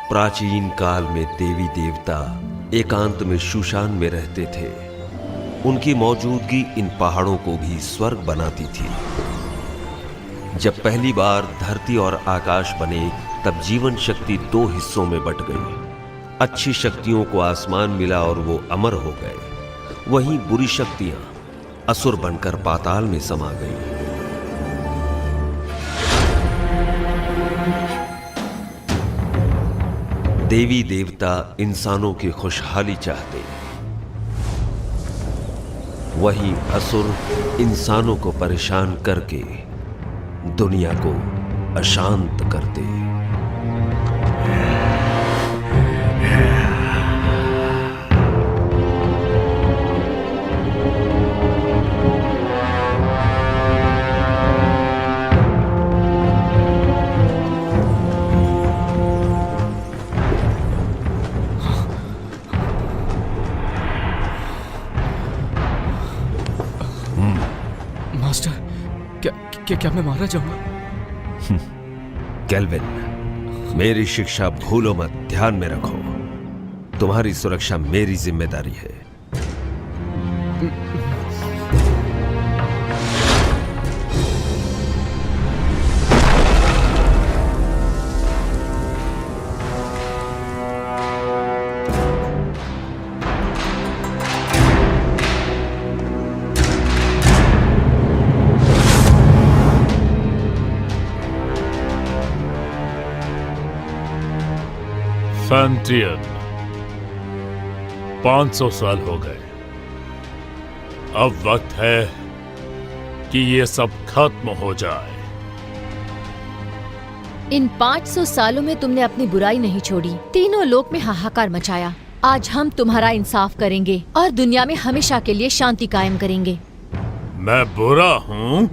प्राचीन काल में देवी देवता एकांत में शुशान में रहते थे। उनकी मौजूदगी इन पहाड़ों को भी स्वर्ग बनाती थी। जब पहली बार धरती और आकाश बने, तब जीवन शक्ति दो हिस्सों में बट गई। अच्छी शक्तियों को आसमान मिला और वो अमर हो गए। वहीं बुरी शक्तियां असुर बनकर पाताल में समा गईं। देवी देवता इंसानों की खुशहाली चाहते, वहीं असुर इंसानों को परेशान करके दुनिया को अशांत करते। मास्टर, क्या मैं मारा जाऊंगा? केल्विन, मेरी शिक्षा भूलो मत, ध्यान में रखो। तुम्हारी सुरक्षा मेरी जिम्मेदारी है। फैंटियन, 500 साल हो गए। अब वक्त है कि ये सब खत्म हो जाए। इन 500 सालों में तुमने अपनी बुराई नहीं छोड़ी, तीनों लोक में हाहाकार मचाया। आज हम तुम्हारा इंसाफ करेंगे और दुनिया में हमेशा के लिए शांति कायम करेंगे। मैं बुरा हूं?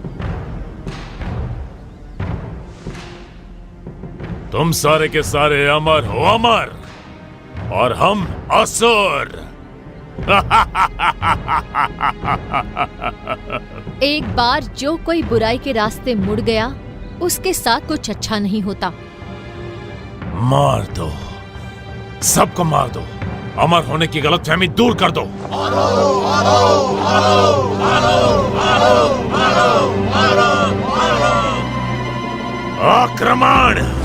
तुम सारे के सारे अमर हो, अमर, और हम असुर। एक बार जो कोई बुराई के रास्ते मुड़ गया, उसके साथ कुछ अच्छा नहीं होता। मार दो, सबको मार दो। अमर होने की गलतफहमी दूर कर दो। आक्रमण!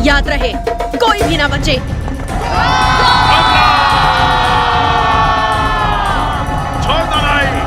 याद रहे, कोई भी ना बचे। छोड़ दो नहीं।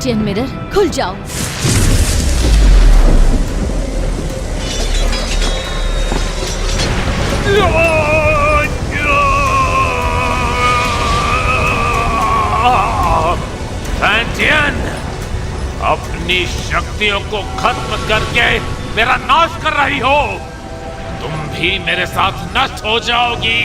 फैंटियन मिरर, खुल जाओ। फैंटियन, अपनी शक्तियों को खत्म करके मेरा नाश कर रही हो। तुम भी मेरे साथ नष्ट हो जाओगी।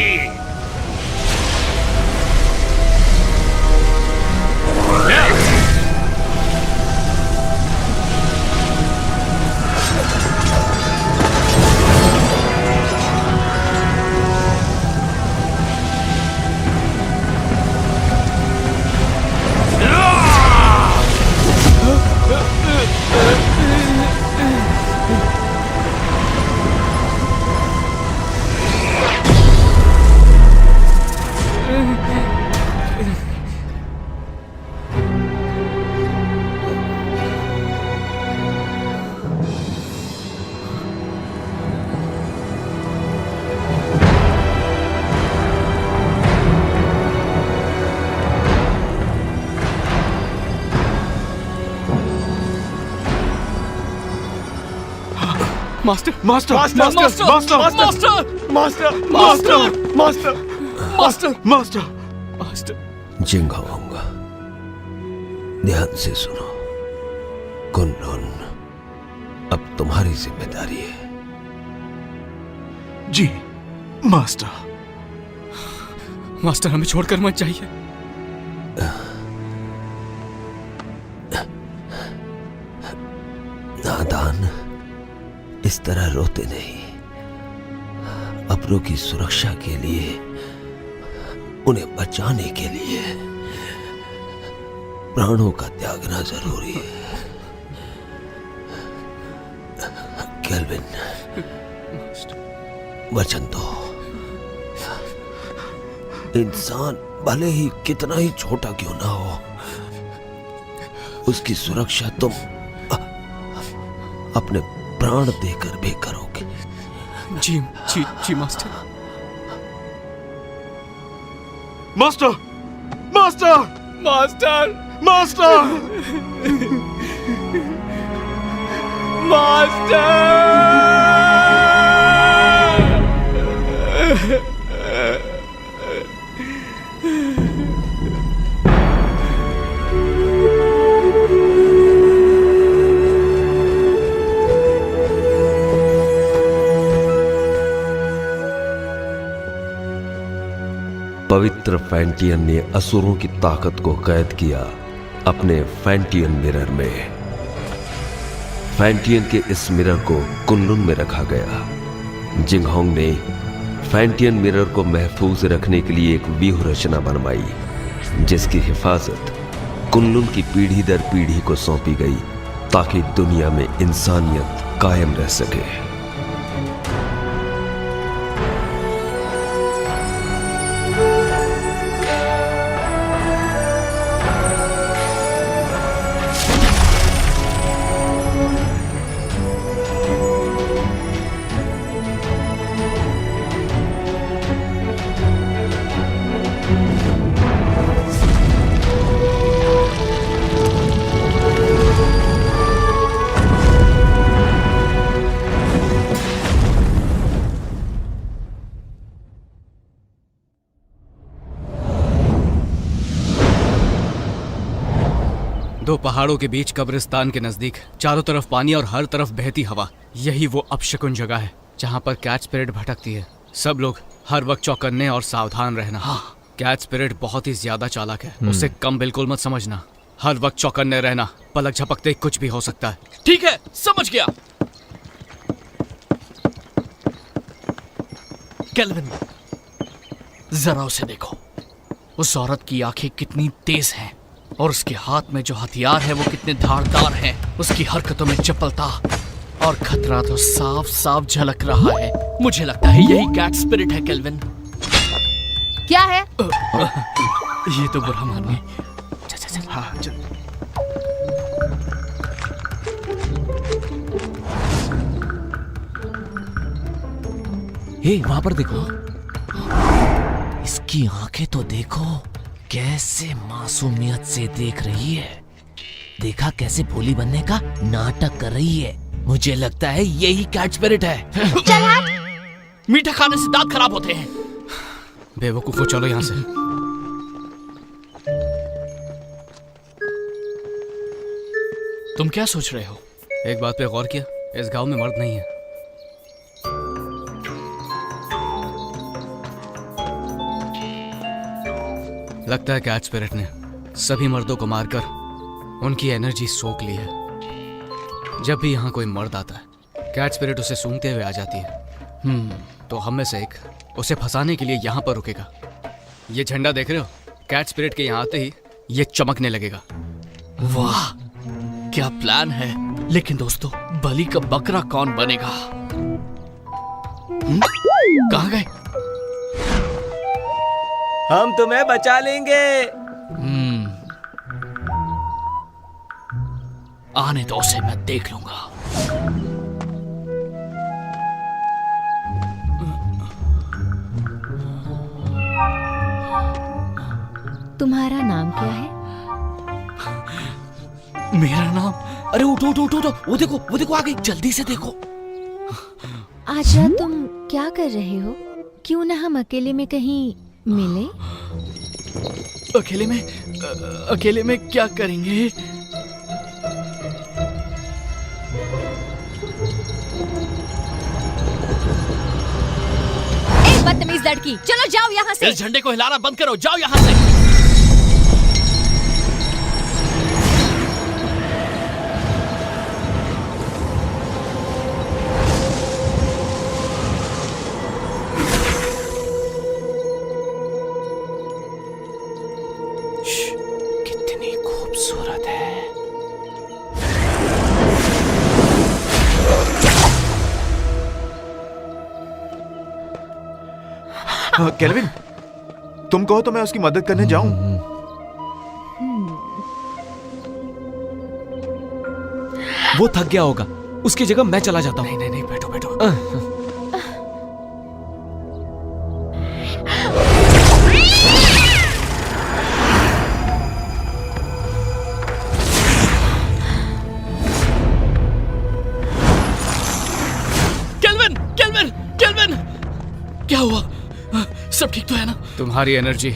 Master master master master master master master master master master master master. Jinghong, ध्यान से सुनो। कुनलुन अब तुम्हारी जिम्मेदारी है। जी मास्टर। मास्टर, हमें छोड़कर मत जाइए। नादान, इस तरह रोते नहीं। अपनों की सुरक्षा के लिए, उन्हें बचाने के लिए प्राणों का त्यागना जरूरी है। केल्विन, वचन दो। इंसान भले ही कितना ही छोटा क्यों ना हो, उसकी सुरक्षा तुम अपने प्राण देकर भी करोगे। जी जी जी master. Master master master master पवित्र फैंटियन ने असुरों की ताकत को कैद किया अपने फैंटियन मिरर में। फैंटियन के इस मिरर को कुनलुन में रखा गया। जिंगहोंग ने फैंटियन मिरर को महफूज रखने के लिए एक व्यूह रचना बनवाई, जिसकी हिफाजत कुनलुन की पीढ़ी दर पीढ़ी को सौंपी गई, ताकि दुनिया में इंसानियत कायम रह सके। दो पहाड़ों के बीच कब्रिस्तान के नजदीक, चारों तरफ पानी और हर तरफ बहती हवा, यही वो अपशकुन जगह है जहाँ पर कैट स्पिरिट भटकती है। सब लोग हर वक्त चौकन्ने और सावधान रहना। कैट स्पिरिट बहुत ही ज्यादा चालाक है, उसे कम बिल्कुल मत समझना। हर वक्त चौकन्ने रहना, पलक झपकते कुछ भी हो सकता है। ठीक है, समझ गया। केल्विन, जरा उसे देखो। उस औरत की आंखें कितनी तेज हैं और उसके हाथ में जो हथियार है वो कितने धारदार हैं। उसकी हरकतों में चपलता और खतरा तो साफ साफ झलक रहा है। मुझे लगता है यही कैट स्पिरिट है केल्विन। क्या है? ये तो बुरा मानिए। चल हाँ चल। हे, वहां पर देखो, इसकी आंखें तो देखो, कैसे मासूमियत से देख रही है। देखा कैसे भोली बनने का नाटक कर रही है। मुझे लगता है यही कैट स्पिरिट है। मीठा खाने से दांत खराब होते हैं। बेवकूफो, चलो यहाँ से। तुम क्या सोच रहे हो? एक बात पे गौर किया, इस गांव में मर्द नहीं है। लगता है कैट स्पिरिट ने सभी मर्दों को मारकर उनकी एनर्जी सोख ली है। जब भी यहाँ कोई मर्द आता है, कैट स्पिरिट उसे सूंघते हुए आ जाती है। तो हम में से एक उसे फंसाने के लिए यहाँ पर रुकेगा। ये झंडा देख रहे हो? कैट स्पिरिट के यहाँ आते ही ये चमकने लगेगा। वाह, क्या प्लान है। लेकिन दोस्तों, बलि का बकरा कौन बनेगा? कहाँ गए? हम तुम्हें बचा लेंगे। आने दो उसे, मैं देख लूंगा। तुम्हारा नाम क्या है? मेरा नाम? अरे उठो उठो उठो उठो, वो देखो आ गई, जल्दी से देखो। आज रात तुम क्या कर रहे हो? क्यों ना हम अकेले में कहीं मिले? अकेले में क्या करेंगे? बदतमीज लड़की, चलो जाओ यहाँ से। इस झंडे को हिलाना बंद करो, जाओ यहाँ से। कितनी खूबसूरत है। केल्विन, तुम कहो तो मैं उसकी मदद करने जाऊं। वो थक गया होगा, उसकी जगह मैं चला जाता हूँ। नहीं, बैठो बैठो। केल्विन, क्या हुआ? सब ठीक तो है ना? तुम्हारी एनर्जी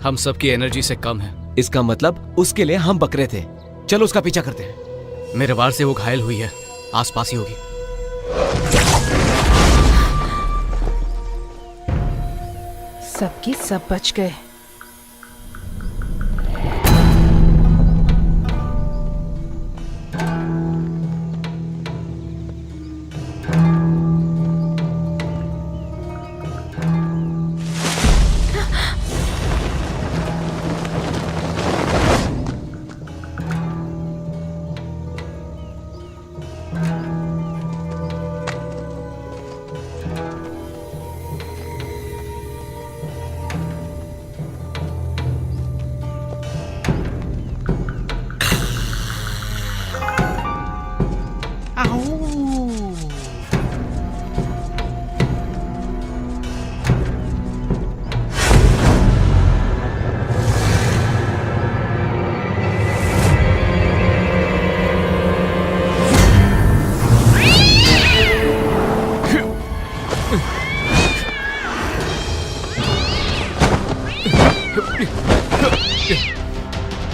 हम सबकी एनर्जी से कम है। इसका मतलब उसके लिए हम बकरे थे। चलो उसका पीछा करते हैं। मेरे वार से वो घायल हुई है, आसपास ही होगी। सबके सब बच गए।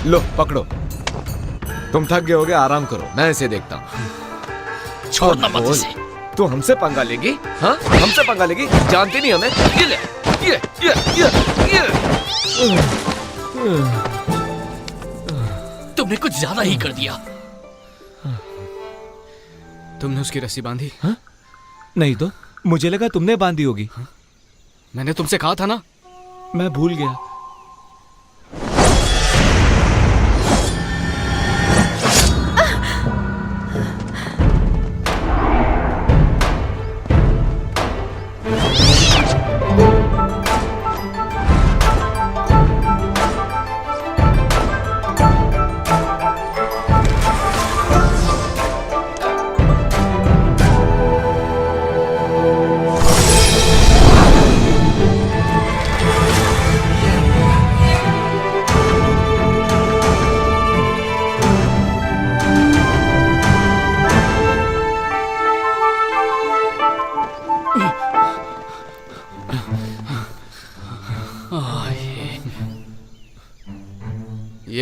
लो पकड़ो, तुम थक गए होगे, आराम करो, मैं इसे देखता हूँ। छोड़ना मत इसे। तू हमसे पंगा लेगी? हाँ, हमसे पंगा लेगी? जानती नहीं हमें? ये ले, ये। तुमने कुछ ज्यादा ही कर दिया। तुमने उसकी रस्सी बांधी? हाँ? नहीं तो मुझे लगा तुमने बांधी होगी। मैंने तुमसे कहा था ना। मैं भूल गया।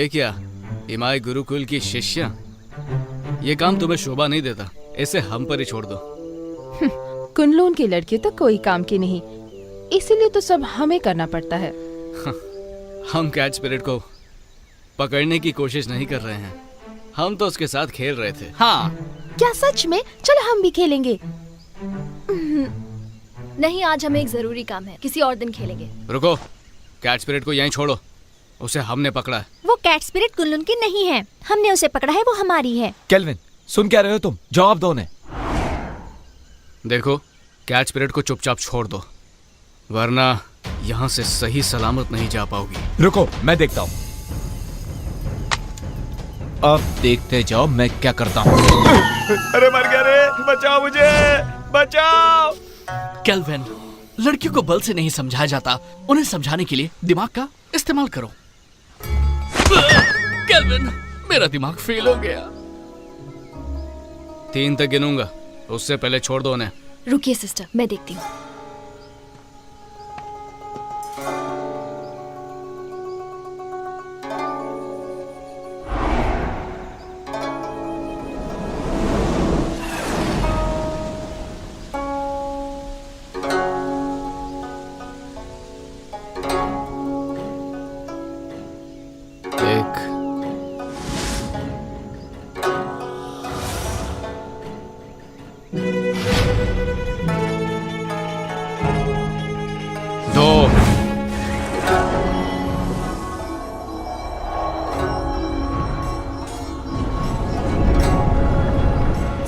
ये क्या इमाई गुरुकुल की शिष्या? ये काम तुम्हें शोभा नहीं देता, इसे हम पर ही छोड़ दो। कुनलून की लड़की तो कोई काम की नहीं, इसीलिए तो सब हमें करना पड़ता है। हम कैच स्पिरिट को पकड़ने की कोशिश नहीं कर रहे हैं, हम तो उसके साथ खेल रहे थे। हाँ, क्या सच में? चलो हम भी खेलेंगे। नहीं, आज हमें एक जरूरी काम है, किसी और दिन खेलेंगे। रुको, कैच स्पिरिट को यहीं छोड़ो, उसे हमने पकड़ा है। वो कैट स्पिरिट कुनलुन की नहीं है, हमने उसे पकड़ा है, वो हमारी है। केल्विन, सुन क्या रहे हो तुम? जवाब दो उन्हें। देखो, कैच स्पिरिट को चुपचाप छोड़ दो, वरना यहाँ से सही सलामत नहीं जा पाओगी। रुको, मैं देखता हूँ। अब देखते जाओ मैं क्या करता हूँ। अरे मर गया रे, बचाओ मुझे, बचाओ। केल्विन, लड़कियों को बल से नहीं समझाया जाता, उन्हें समझाने के लिए दिमाग का इस्तेमाल करो। केल्विन, मेरा दिमाग फेल हो गया। 3 तक गिनूंगा, उससे पहले छोड़ दो उन्हें। रुकिए सिस्टर, मैं देखती हूँ।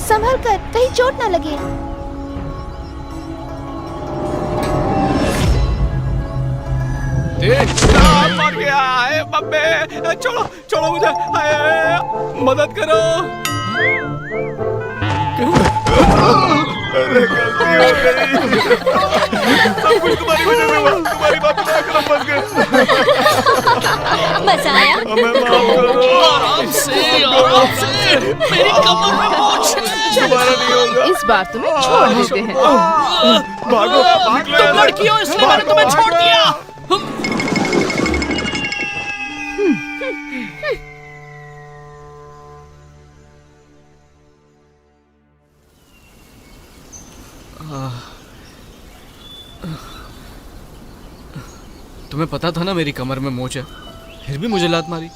संभल कर, कहीं चोट ना लगे। मर गया है बब्बे, छोड़ो छोड़ो मुझे, मदद करो। अरे गलती हो गई, सब कुछ तुम्हारी वजह से हुआ, तुम्हारी बात ना करो, फंस गए। बचाया। हमें माफ करो। आराम से, मेरी कमर में मोच है। दोबारा नहीं होगा। इस बार तुम्हें छोड़ देते हैं। भागो, भाग लो। तुम लड़की हो इसलिए मैंने तुम्हें छोड़ दिया। तुम्हें पता था ना मेरी कमर में मोच है, फिर भी मुझे लात मारी,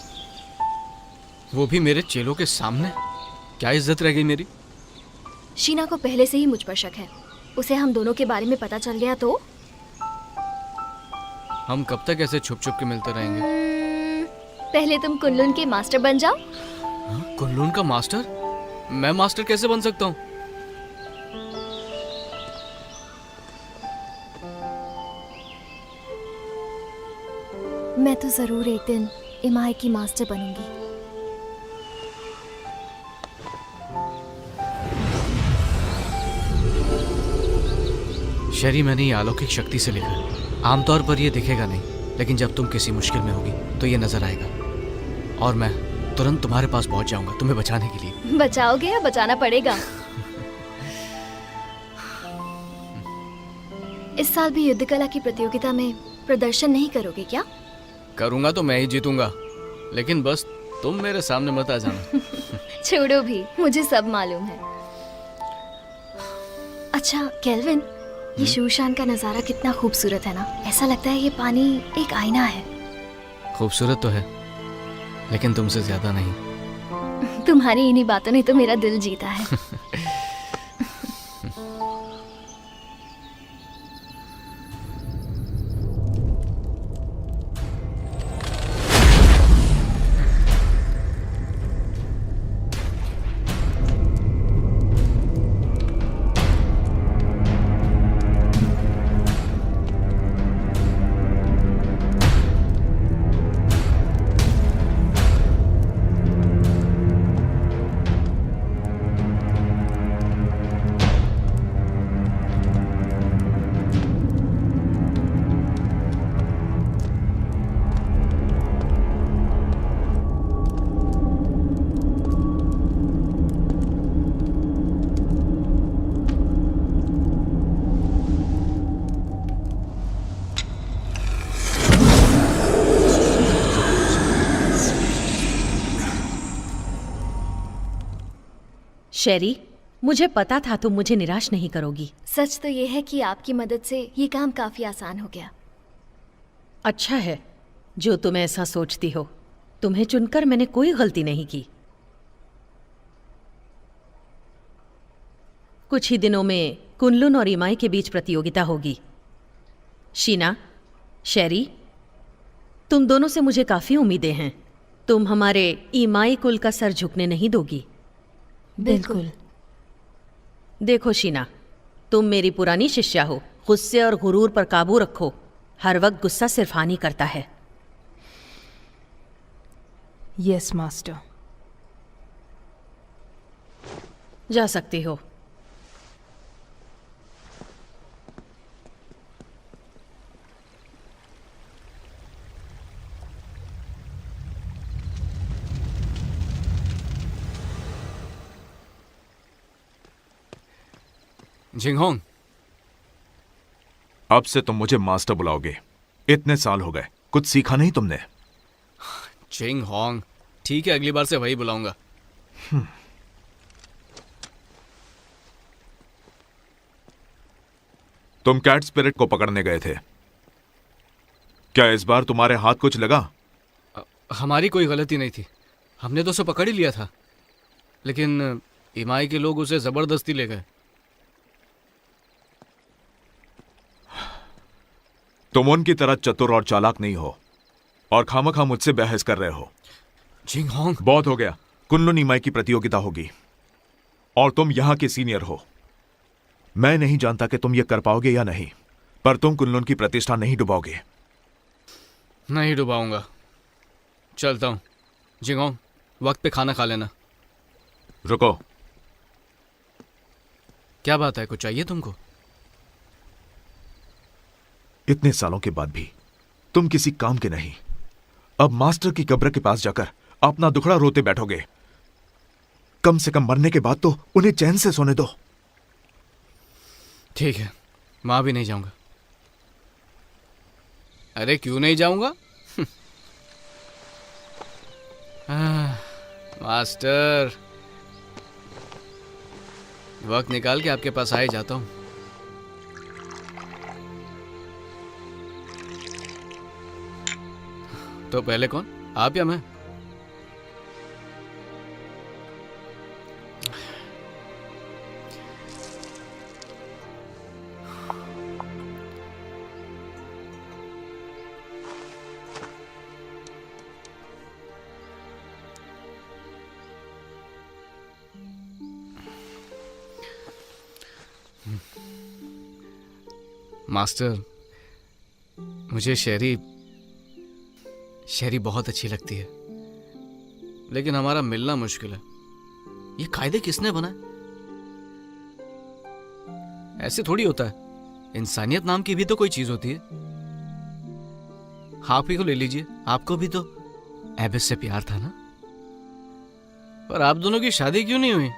वो भी मेरे चेलों के सामने। क्या इज्जत रह गई मेरी? शीना को पहले से ही मुझ पर शक है, उसे हम दोनों के बारे में पता चल गया तो हम कब तक ऐसे छुप छुप के मिलते रहेंगे? पहले तुम कुनलुन के मास्टर बन जाओ। कुनलुन का मास्टर? मैं मास्टर कैसे बन सकता हूँ? मैं तो जरूर एक दिन इमाई की मास्टर बनूंगी। शरी, मैंने ये अलौकिक शक्ति से लिखा है। आमतौर पर ये दिखेगा नहीं, लेकिन जब तुम किसी मुश्किल में होगी तो ये नजर आएगा और मैं तुरंत तुम्हारे पास पहुंच जाऊंगा तुम्हें बचाने के लिए। बचाओगे या बचाना पड़ेगा? इस साल भी युद्ध कला की प्रतियोगिता में प्रदर्शन नहीं करोगे क्या? करूंगा तो मैं ही जीतूंगा, लेकिन बस तुम मेरे सामने मत आ जाना। छोड़ो भी, मुझे सब मालूम है। अच्छा केल्विन, ये शूशान का नजारा कितना खूबसूरत है ना। ऐसा लगता है ये पानी एक आईना है। खूबसूरत तो है, लेकिन तुमसे ज्यादा नहीं। तुम्हारी इन्हीं बातों ने तो मेरा दिल जीता है। शेरी, मुझे पता था तुम मुझे निराश नहीं करोगी। सच तो ये है कि आपकी मदद से ये काम काफी आसान हो गया। अच्छा है जो तुम ऐसा सोचती हो। तुम्हें चुनकर मैंने कोई गलती नहीं की। कुछ ही दिनों में कुनलुन और इमाई के बीच प्रतियोगिता होगी। शीना, शेरी, तुम दोनों से मुझे काफी उम्मीदें हैं। तुम हमारे इमाई कुल का सर झुकने नहीं दोगी। बिल्कुल। देखो शीना, तुम मेरी पुरानी शिष्या हो। गुस्से और गुरूर पर काबू रखो। हर वक्त गुस्सा सिर्फ हानि करता है। Yes master. जा सकती हो। जिंगहोंग, अब से तुम मुझे मास्टर बुलाओगे। इतने साल हो गए, कुछ सीखा नहीं तुमने? जिंगहोंग, ठीक है, अगली बार से वही बुलाऊंगा। तुम कैट स्पिरिट को पकड़ने गए थे, क्या इस बार तुम्हारे हाथ कुछ लगा? हमारी कोई गलती नहीं थी, हमने तो उसे पकड़ ही लिया था, लेकिन इमाई के लोग उसे जबरदस्ती ले गए। तुम उनकी तरह चतुर और चालाक नहीं हो और खामखा मुझसे बहस कर रहे हो। जिंगहोंग, बहुत हो गया। कुनलुन इमाई की प्रतियोगिता होगी और तुम यहां के सीनियर हो। मैं नहीं जानता कि तुम ये कर पाओगे या नहीं, पर तुम कुनलुन की प्रतिष्ठा नहीं डुबाओगे। नहीं डुबाऊंगा। चलता हूं। जिंगहोंग, वक्त पे खाना खा लेना। रुको। क्या बात है, कुछ चाहिए तुमको? इतने सालों के बाद भी तुम किसी काम के नहीं। अब मास्टर की कब्र के पास जाकर अपना दुखड़ा रोते बैठोगे। कम से कम मरने के बाद तो उन्हें चैन से सोने दो। ठीक है, वहां भी नहीं जाऊंगा। अरे क्यों नहीं जाऊंगा? मास्टर, वक्त निकाल के आपके पास आ ही जाता हूं। तो पहले कौन, आप या मैं? मास्टर, मुझे शेरी बहुत अच्छी लगती है, लेकिन हमारा मिलना मुश्किल है। ये कायदे किसने बनाए? ऐसे थोड़ी होता है। इंसानियत नाम की भी तो कोई चीज होती है। आप ही को ले लीजिए, आपको भी तो एबिस से प्यार था ना? पर आप दोनों की शादी क्यों नहीं हुई?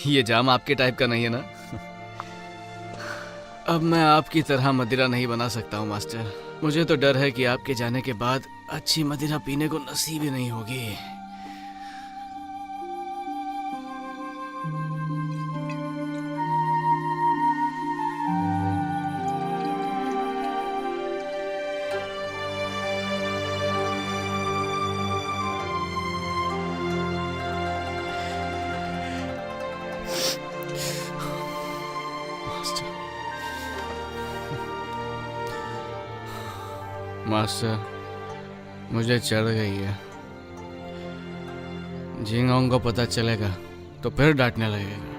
ये जाम आपके टाइप का नहीं है ना? अब मैं आपकी तरह मदिरा नहीं बना सकता हूँ मास्टर। मुझे तो डर है कि आपके जाने के बाद अच्छी मदिरा पीने को नसीब ही नहीं होगी। मास्टर, मुझे चढ़ गई है। जिंगहोंग को पता चलेगा तो फिर डांटने लगेगा।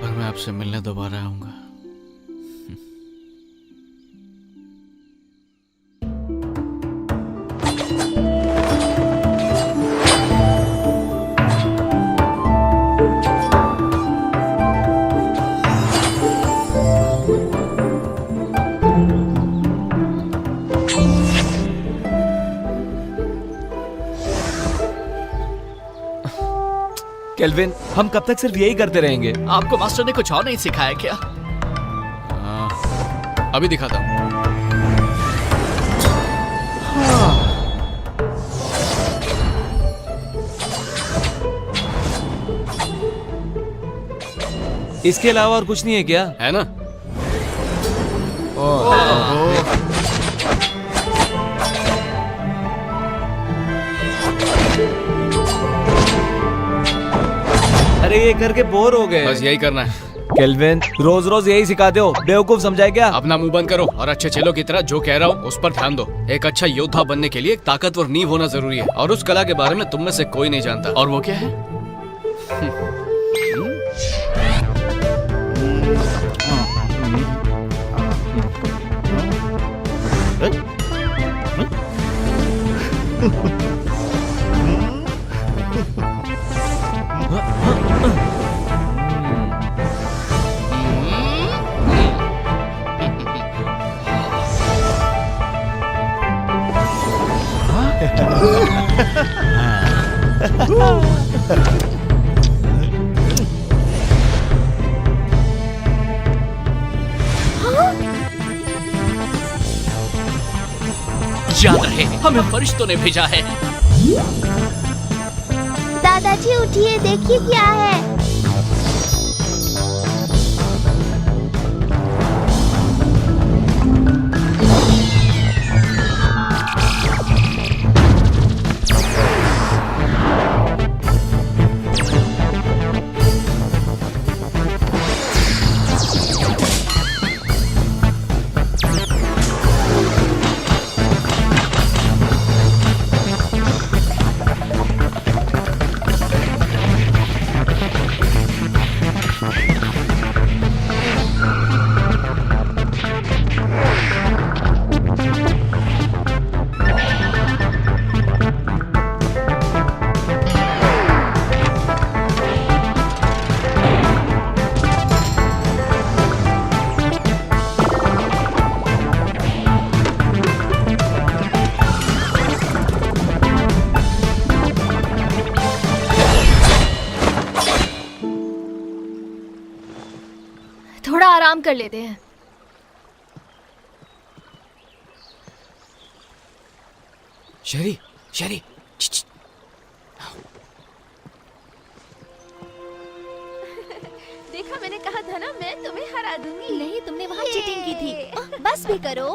पर मैं आपसे मिलने दोबारा आऊंगा। केल्विन, हम कब तक सिर्फ यही करते रहेंगे? आपको मास्टर ने कुछ और नहीं सिखाया क्या? अभी दिखाता हूँ। इसके अलावा और कुछ नहीं है क्या? है ना? अरे ये करके बोर हो गए। बस यही करना है। केल्विन, रोज रोज यही सिखाते हो, बेवकूफ समझाए क्या? अपना मुंह बंद करो और अच्छे चेलों की तरह जो कह रहा हूँ उस पर ध्यान दो। एक अच्छा योद्धा बनने के लिए एक ताकतवर नींव होना जरूरी है, और उस कला के बारे में तुम में से कोई नहीं जानता। और वो क्या है? याद रहे, हमें फरिश्तों ने भेजा है। दादाजी उठिए, देखिए क्या है। थोड़ा आराम कर लेते हैं। शेरी, शेरी, देखा, मैंने कहा था ना, मैं तुम्हें हरा दूंगी। नहीं, तुमने वहाँ चीटिंग की थी। बस भी करो।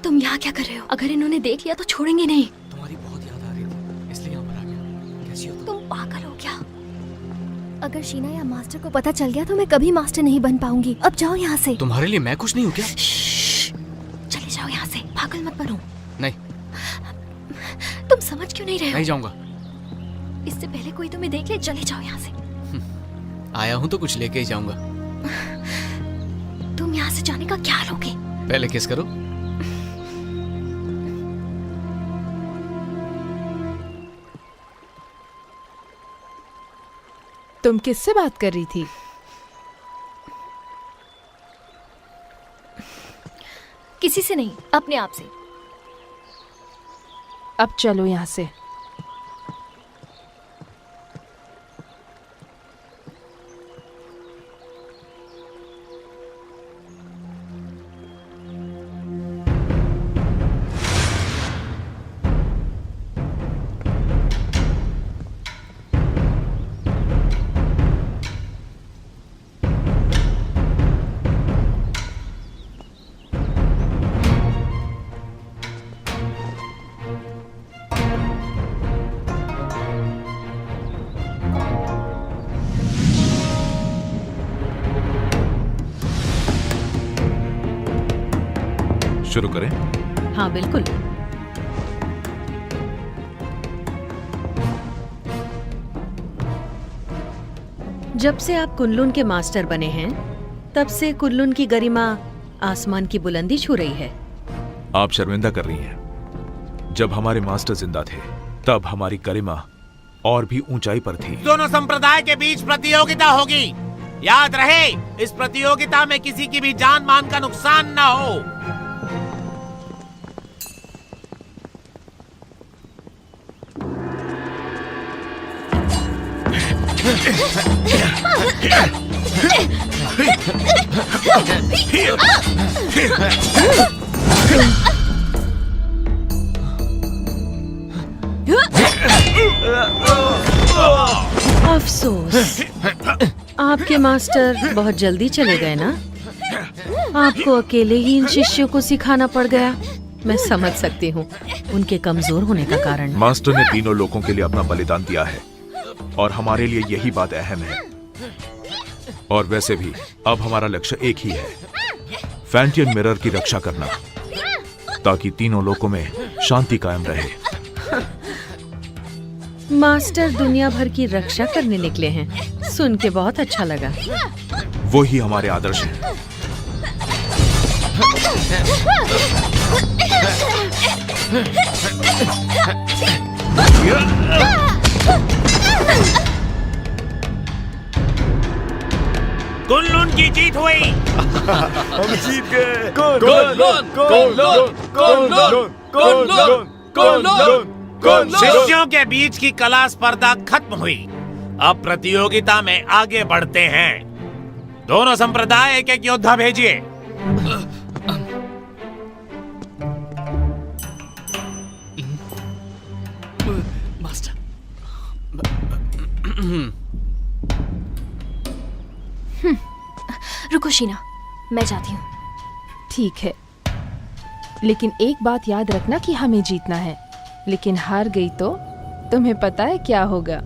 तुम यहाँ क्या कर रहे हो? अगर इन्होंने देख लिया तो छोड़ेंगे नहीं। तुम्हारी बहुत याद आ रही थी, इसलिए यहाँ पर आ गया। कैसी हो तुम पागल हो क्या? अगर शीना या मास्टर को पता चल गया तो मैं कभी मास्टर नहीं बन पाऊंगी। अब जाओ यहाँ से। तुम्हारे लिए मैं कुछ नहीं हूँ क्या? चले जाओ यहाँ से, पागल मत बनो। नहीं, तुम समझ क्यों नहीं रहे हो? नहीं जाऊंगा। इससे पहले कोई तुम्हें देख ले, चले जाओ यहाँ से। आया हूँ तो कुछ लेके ही जाऊंगा। तुम यहाँ से जाने का क्या लोगे? पहले किस करो। तुम किससे बात कर रही थी? किसी से नहीं, अपने आप से। अब चलो यहाँ से। शुरू करें? हाँ बिल्कुल। जब से आप कुनलुन के मास्टर बने हैं, तब से कुनलुन की गरिमा आसमान की बुलंदी छू रही है। आप शर्मिंदा कर रही हैं। जब हमारे मास्टर जिंदा थे, तब हमारी गरिमा और भी ऊंचाई पर थी। दोनों संप्रदाय के बीच प्रतियोगिता होगी। याद रहे, इस प्रतियोगिता में किसी की भी जान मान का नुकसान न हो। अफसोस, आपके मास्टर बहुत जल्दी चले गए ना। आपको अकेले ही इन शिष्यों को सिखाना पड़ गया। मैं समझ सकती हूँ उनके कमजोर होने का कारण। मास्टर ने तीनों लोगों के लिए अपना बलिदान दिया है और हमारे लिए यही बात अहम है। और वैसे भी अब हमारा लक्ष्य एक ही है, फैंटियन मिरर की रक्षा करना, ताकि तीनों लोकों में शांति कायम रहे। मास्टर दुनिया भर की रक्षा करने निकले हैं। सुन के बहुत अच्छा लगा। वो ही हमारे आदर्श हैं। कुनलुन की जीत हुई। हम जीत गए। शिष्यों के बीच की कला स्पर्धा खत्म हुई। अब प्रतियोगिता में आगे बढ़ते हैं। दोनों संप्रदाय एक एक योद्धा भेजिए। मास्टर, रुको शीना, मैं जाती हूँ। ठीक है, लेकिन एक बात याद रखना कि हमें जीतना है। लेकिन हार गई तो तुम्हें पता है क्या होगा?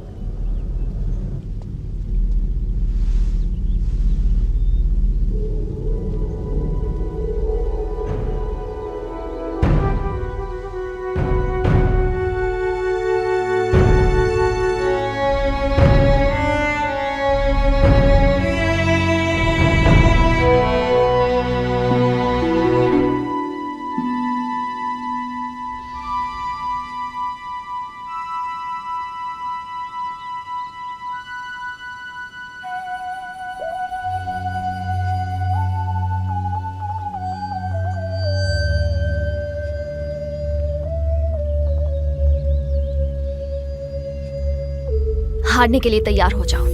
हारने के लिए तैयार हो जाओ।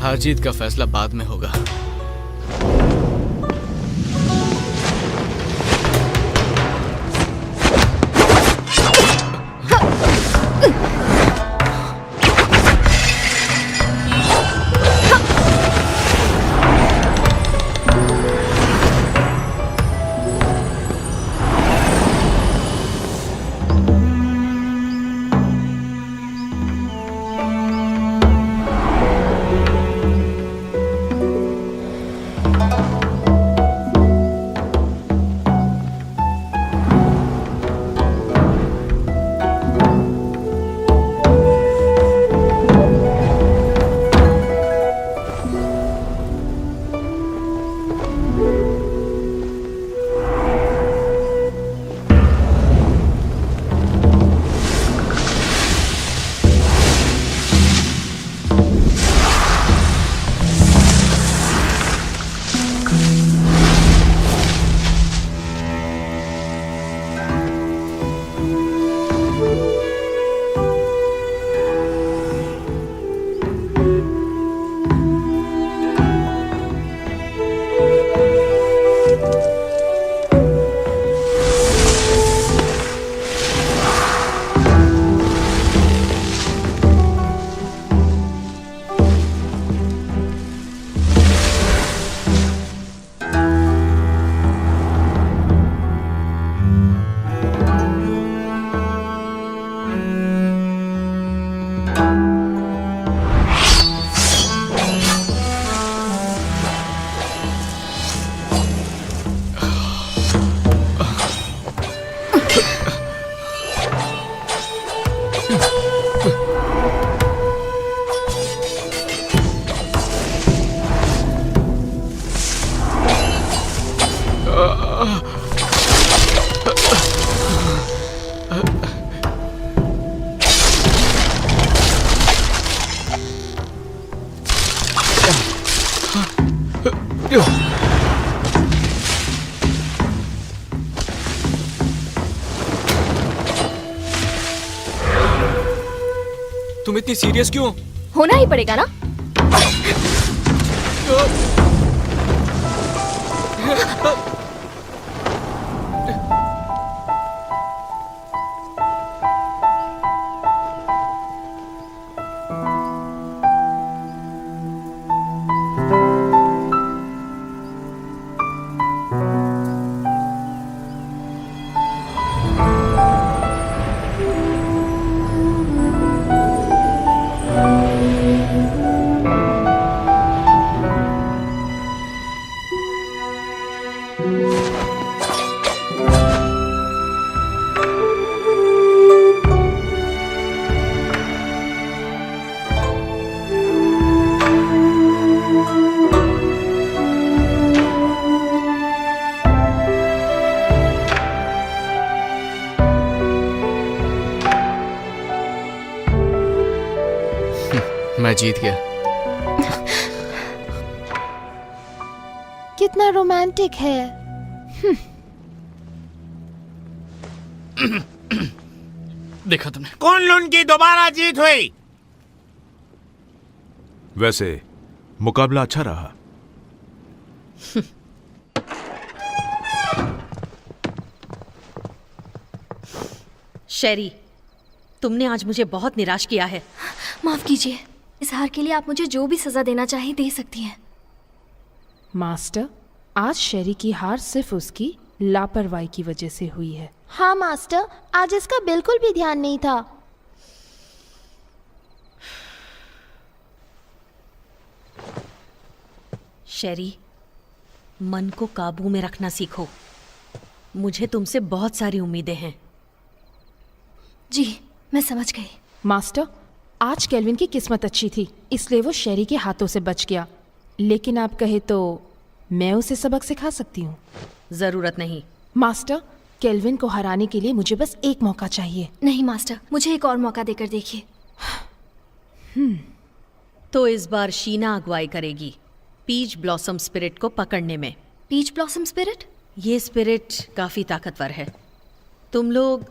हार जीत का फैसला बाद में होगा। तुम इतनी सीरियस क्यों? होना ही पड़ेगा ना। मैं जीत गया। कितना रोमांटिक है। देखा तुमने? कुनलुन की दोबारा जीत हुई। वैसे मुकाबला अच्छा रहा। शेरी, तुमने आज मुझे बहुत निराश किया है। माफ कीजिए, इस हार के लिए आप मुझे जो भी सजा देना चाहे दे सकती हैं। मास्टर, आज शेरी की हार सिर्फ उसकी लापरवाही की वजह से हुई है। हाँ मास्टर, आज इसका बिल्कुल भी ध्यान नहीं था। शेरी, मन को काबू में रखना सीखो। मुझे तुमसे बहुत सारी उम्मीदें हैं। जी, मैं समझ गई। मास्टर, आज केल्विन की किस्मत अच्छी थी, इसलिए वो शेरी के हाथों से बच गया। लेकिन आप कहे तो मैं उसे सबक सिखा सकती हूँ। जरूरत नहीं। मास्टर, केल्विन को हराने के लिए मुझे बस एक मौका चाहिए। नहीं मास्टर, मुझे एक और मौका देकर देखिए। तो इस बार शीना अगुवाई करेगी पीच ब्लॉसम स्पिरिट को पकड़ने में। Peach blossom spirit? ये स्पिरिट काफी ताकतवर है। तुम लोग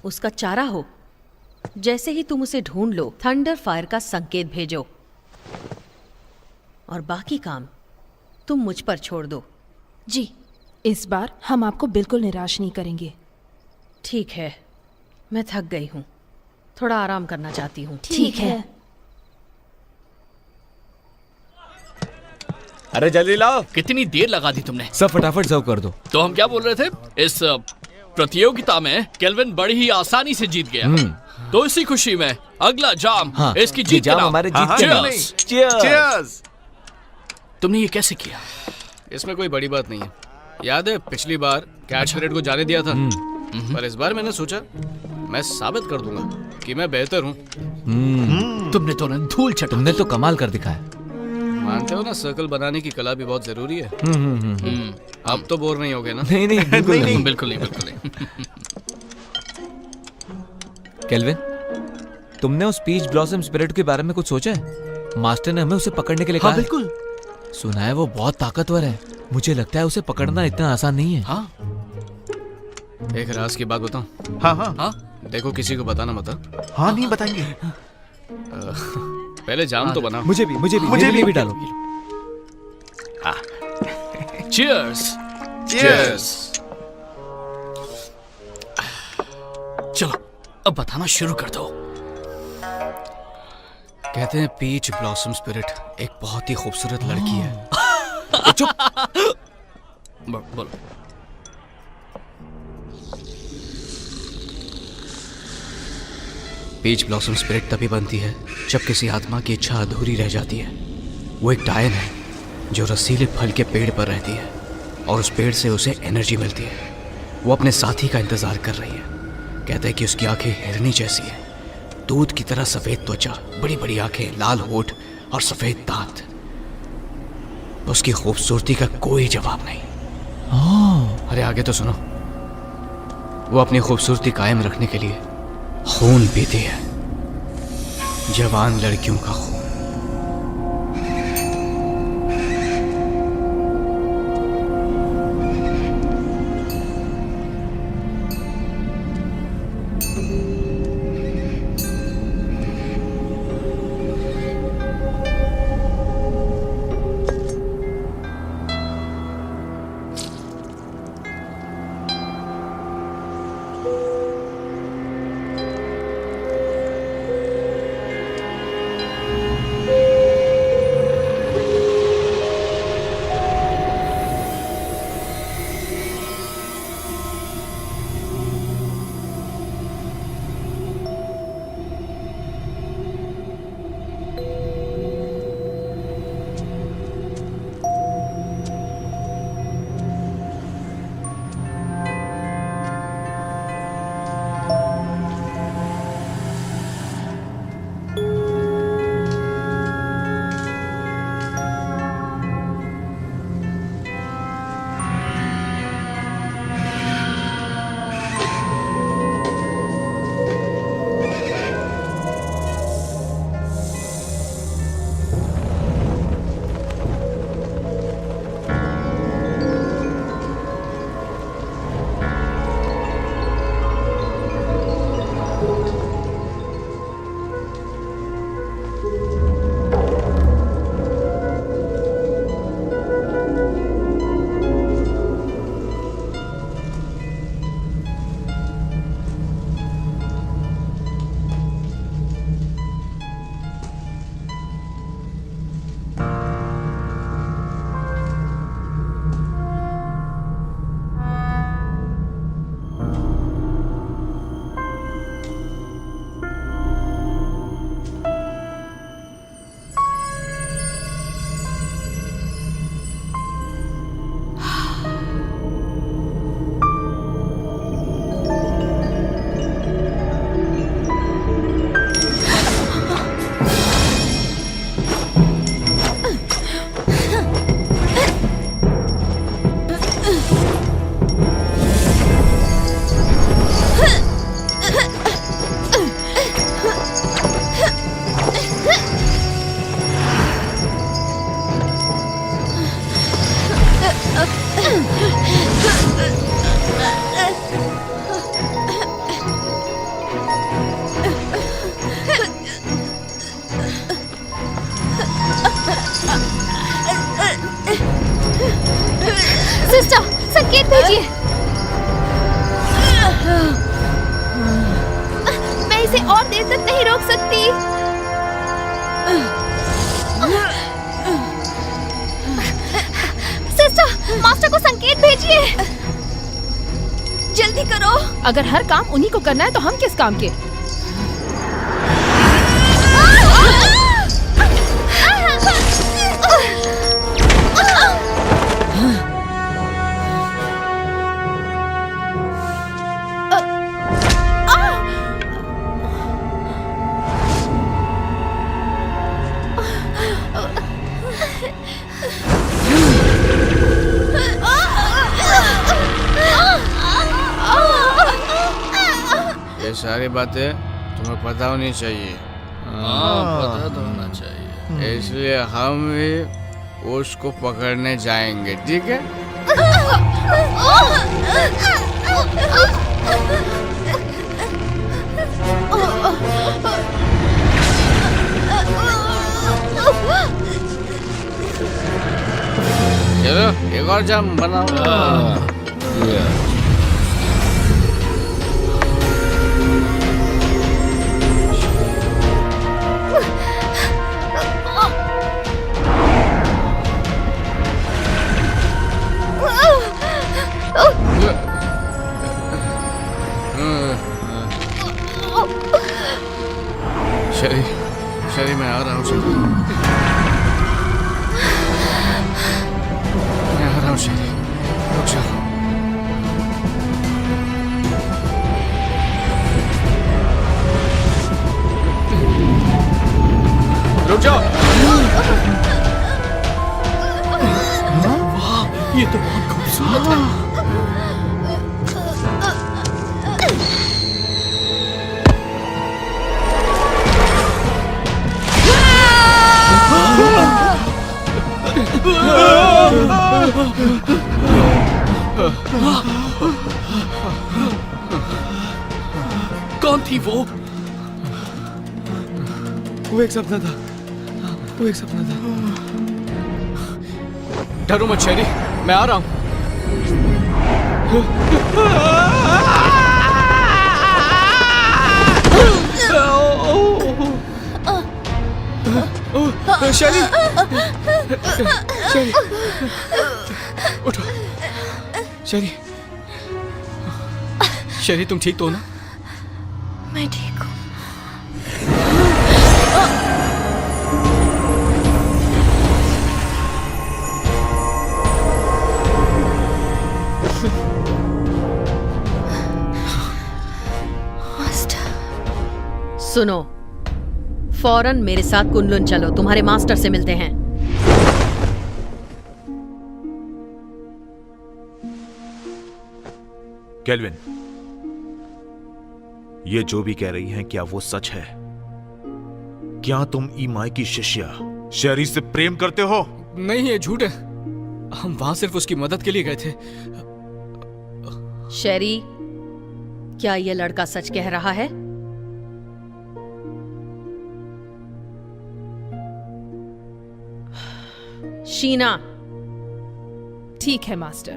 उसका चारा हो। जैसे ही तुम उसे ढूंढ लो, थंडर फायर का संकेत भेजो और बाकी काम तुम मुझ पर छोड़ दो। जी। इस बार हम आपको बिल्कुल निराश नहीं करेंगे। ठीक है, मैं थक गई हूँ, थोड़ा आराम करना चाहती हूँ। ठीक है। अरे जल्दी लाओ। कितनी देर लगा दी तुमने? सब फटाफट सर्व कर दो। तो हम क्या बोल रहे थे? इस प्रतियोगिता में केल्विन बड़ी ही आसानी से जीत गया। तो इसी खुशी में अगला जाम इसकी जीत जाम के नाम। हमारे जीत के नाम। Cheers! तुमने ये कैसे किया? इसमें कोई बड़ी बात नहीं है। याद है पिछली बार कैच पीरियड को जाने दिया था, पर इस बार मैंने सोचा मैं साबित कर दूंगा कि मैं बेहतर हूँ। तुमने तो ना धूल चटा। तुमने तो कमाल कर दिखाया। मानते हो ना, सर्कल बनाने की कला भी बहुत जरूरी है। अब तो बोर नहीं होगे ना? नहीं नहीं बिल्कुल नहीं। बिल्कुल नहीं, बिल्कुल नहीं। केल्विन, तुमने उस पीच ब्लॉसम स्पिरिट के बारे में कुछ सोचा है? मास्टर ने हमें उसे पकड़ने के लिए कहा। बिल्कुल। सुना है वो बहुत ताकतवर है। मुझे लगता है उसे पकड़ना इतना आसान नहीं है। हाँ। एक राज की बात बताऊं? हाँ हाँ हाँ। देखो किसी को बताना मत। हाँ, नहीं बताएंगे। पहले जाम तो बना। मुझे भी मुझे भी डालो। Cheers! Cheers! चलो अब बताना शुरू कर दो। कहते हैं पीच ब्लॉसम स्पिरिट एक बहुत ही खूबसूरत लड़की है। बोलो। पीच ब्लॉसम स्पिरिट तभी बनती है जब किसी आत्मा की इच्छा अधूरी रह जाती है। वो एक डायन है जो रसीले फल के पेड़ पर रहती है और उस पेड़ से उसे एनर्जी मिलती है। वो अपने साथी का इंतजार कर रही है। कहते हैं कि उसकी आंखें हिरनी जैसी है, दूध की तरह सफेद त्वचा, बड़ी बड़ी आंखें, लाल होठ और सफेद दांत। उसकी खूबसूरती का कोई जवाब नहीं। अरे आगे तो सुनो। वो अपनी खूबसूरती कायम रखने के लिए खून पीती है, जवान लड़कियों का खून। सिस्टर, संकेत भेजिए। मैं इसे और देर तक नहीं रोक सकती। सिस्टर, मास्टर को संकेत भेजिए। जल्दी करो। अगर हर काम उन्हीं को करना है तो हम किस काम के? ये सारी बातें तुम्हें पता होनी चाहिए। पता तो होना चाहिए। इसलिए हम भी उसको पकड़ने जाएंगे, ठीक है? चलो एक और जाम बनाओ। शरी मैं आ रहा हूँ। शरी मैं आ रहा हूँ। शरी रुक जाओ। रुक जाओ। वाह, ये तो बहुत खूबसूरत है। कौन थी वो? वो एक सपना था। वो एक सपना था। डरो मत शेरी, मैं आ रहा हूँ। शेरी, शेरी, उठो। शेरी, शेरी तुम ठीक तो हो ना? मैं ठीक हूँ। सुनो, फौरन मेरे साथ कुनलुन चलो, तुम्हारे मास्टर से मिलते हैं। केल्विन, ये जो भी कह रही हैं, क्या वो सच है? क्या तुम ईमाई की शिष्या शेरी से प्रेम करते हो? नहीं, ये झूठ है। हम वहां सिर्फ उसकी मदद के लिए गए थे। शेरी, क्या ये लड़का सच कह रहा है? शीना। ठीक है मास्टर।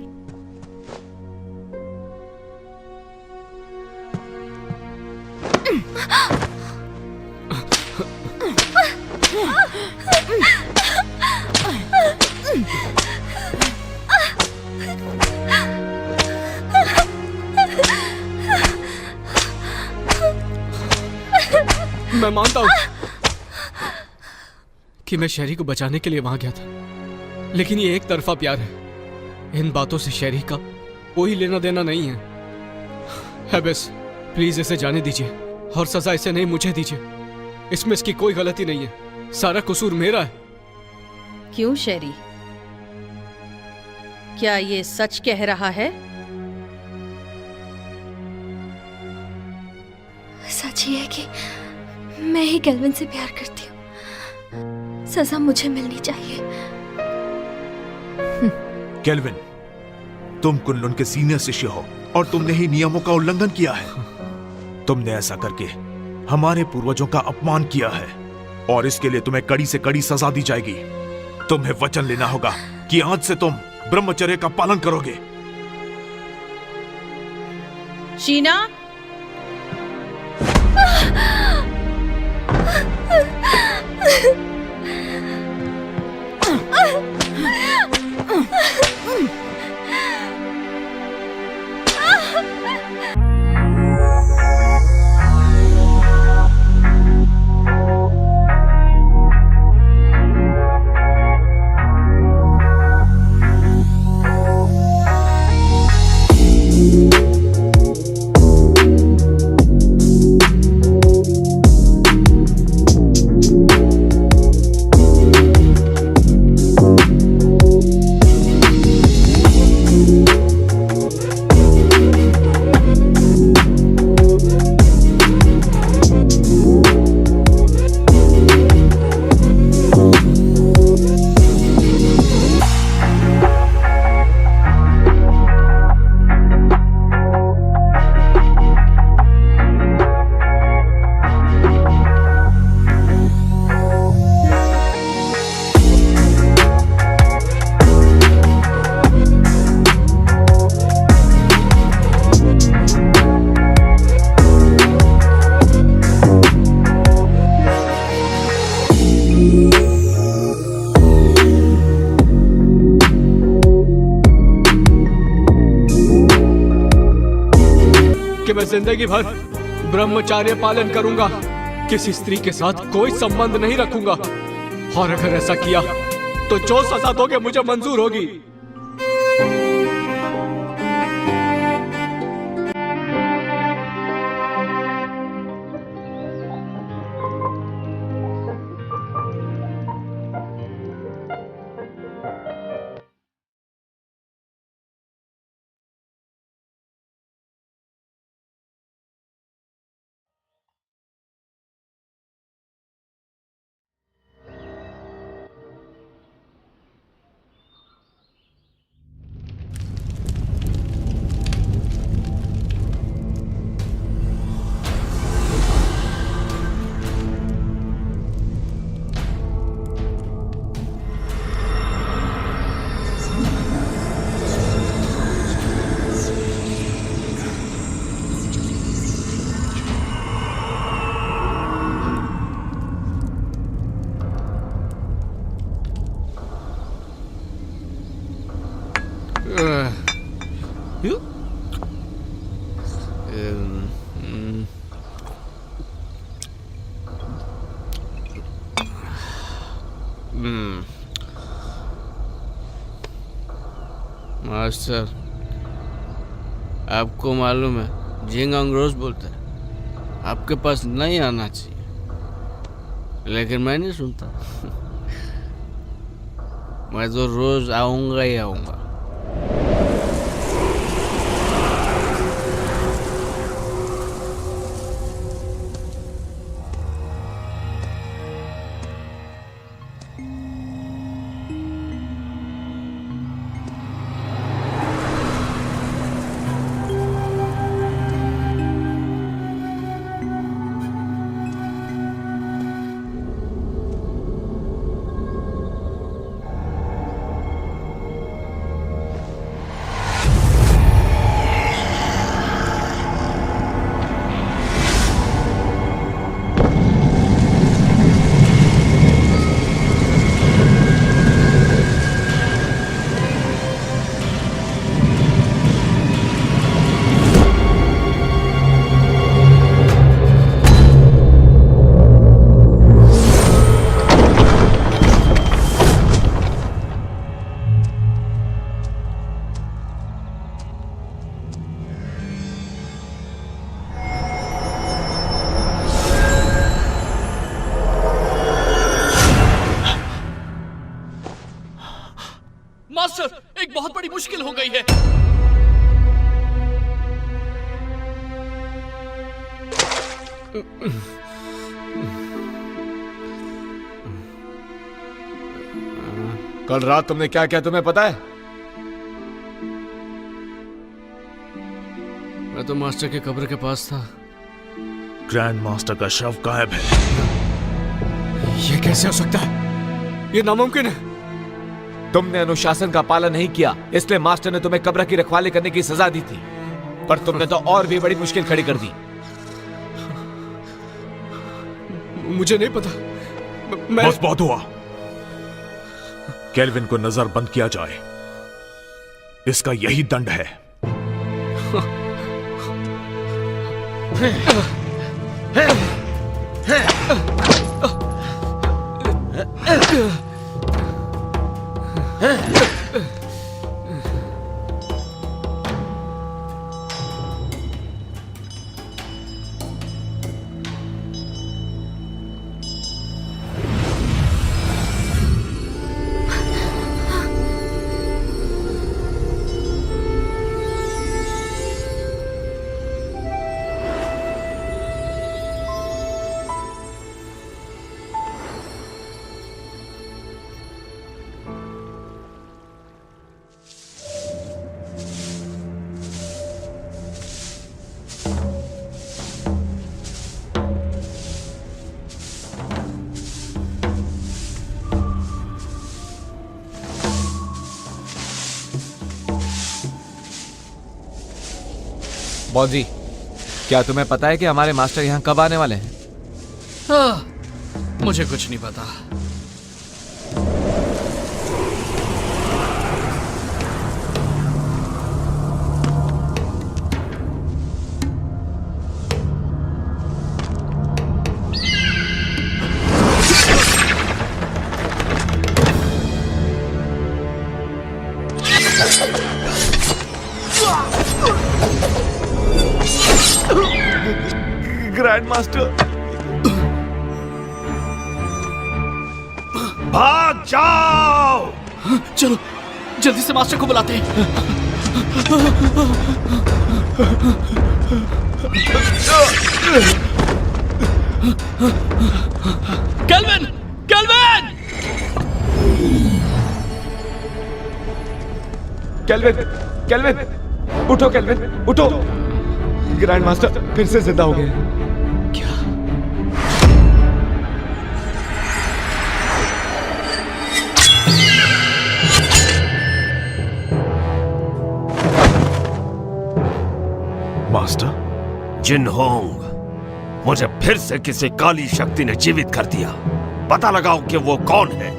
मैं मानता हूं कि मैं शेरी को बचाने के लिए वहां गया था, लेकिन ये एक तरफा प्यार है। इन बातों से शेरी का कोई लेना देना नहीं है। बस प्लीज इसे जाने दीजिए और सजा इसे नहीं, मुझे दीजिए। इसमें इसकी कोई गलती नहीं है, सारा कसूर मेरा है। क्यों शेरी, क्या ये सच कह रहा है? सच ही है कि मैं ही केल्विन से प्यार करती हूँ। सजा मुझे मिलनी चाहिए। केल्विन, तुम कुनलुन के सीनियर शिष्य हो और तुमने ही नियमों का उल्लंघन किया है। तुमने ऐसा करके हमारे पूर्वजों का अपमान किया है और इसके लिए तुम्हें कड़ी से कड़ी सजा दी जाएगी। तुम्हें वचन लेना होगा कि आज से तुम ब्रह्मचर्य का पालन करोगे। शीना, कि मैं जिंदगी भर ब्रह्मचार्य पालन करूंगा, किसी स्त्री के साथ कोई संबंध नहीं रखूंगा, और अगर ऐसा किया तो जो सजा दोगे मुझे मंजूर होगी। मास्टर, आपको मालूम है जिंगांग रोज बोलता है आपके पास नहीं आना चाहिए, लेकिन मैं नहीं सुनता। मैं तो रोज आऊंगा ही आऊंगा। मास्टर, एक बहुत बड़ी मुश्किल हो गई है। कल रात तुमने क्या किया तुम्हें पता है? मैं तो मास्टर के कब्र के पास था। ग्रैंड मास्टर का शव गायब है। ये कैसे हो सकता है? ये नामुमकिन है। तुमने अनुशासन का पालन नहीं किया, इसलिए मास्टर ने तुम्हें कब्र की रखवाली करने की सजा दी थी, पर तुमने तो और भी बड़ी मुश्किल खड़ी कर दी। मुझे नहीं पता। बस बहुत हुआ। केल्विन को नजरबंद किया जाए, इसका यही दंड है। बॉजी, क्या तुम्हें पता है कि हमारे मास्टर यहाँ कब आने वाले हैं? मुझे कुछ नहीं पता। ग्रैंड मास्टर, भाग जाओ! चलो जल्दी से मास्टर को बुलाते हैं। केल्विन! केल्विन! केल्विन! केल्विन! उठो केल्विन, उठो! ग्रैंड मास्टर फिर से जिंदा हो गए। मास्टर? जिनहोंग, मुझे फिर से किसी काली शक्ति ने जीवित कर दिया। पता लगाओ कि वो कौन है,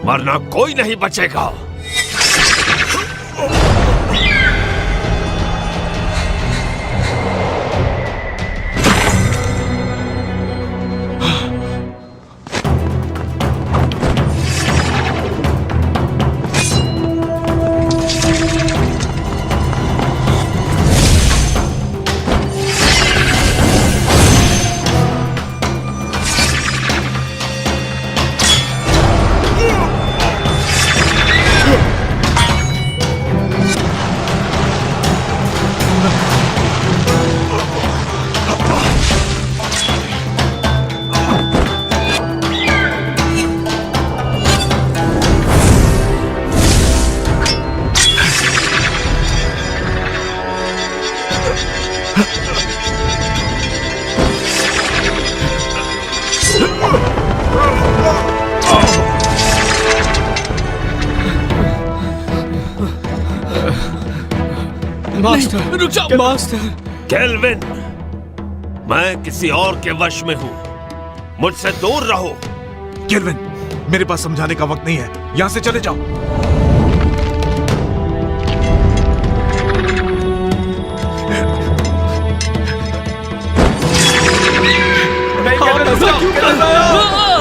वरना कोई नहीं बचेगा। मास्टर, रुक जाओ मास्टर। केल्विन, मैं किसी और के वश में हूं, मुझसे दूर रहो। केल्विन, मेरे पास समझाने का वक्त नहीं है, यहां से चले जाओ।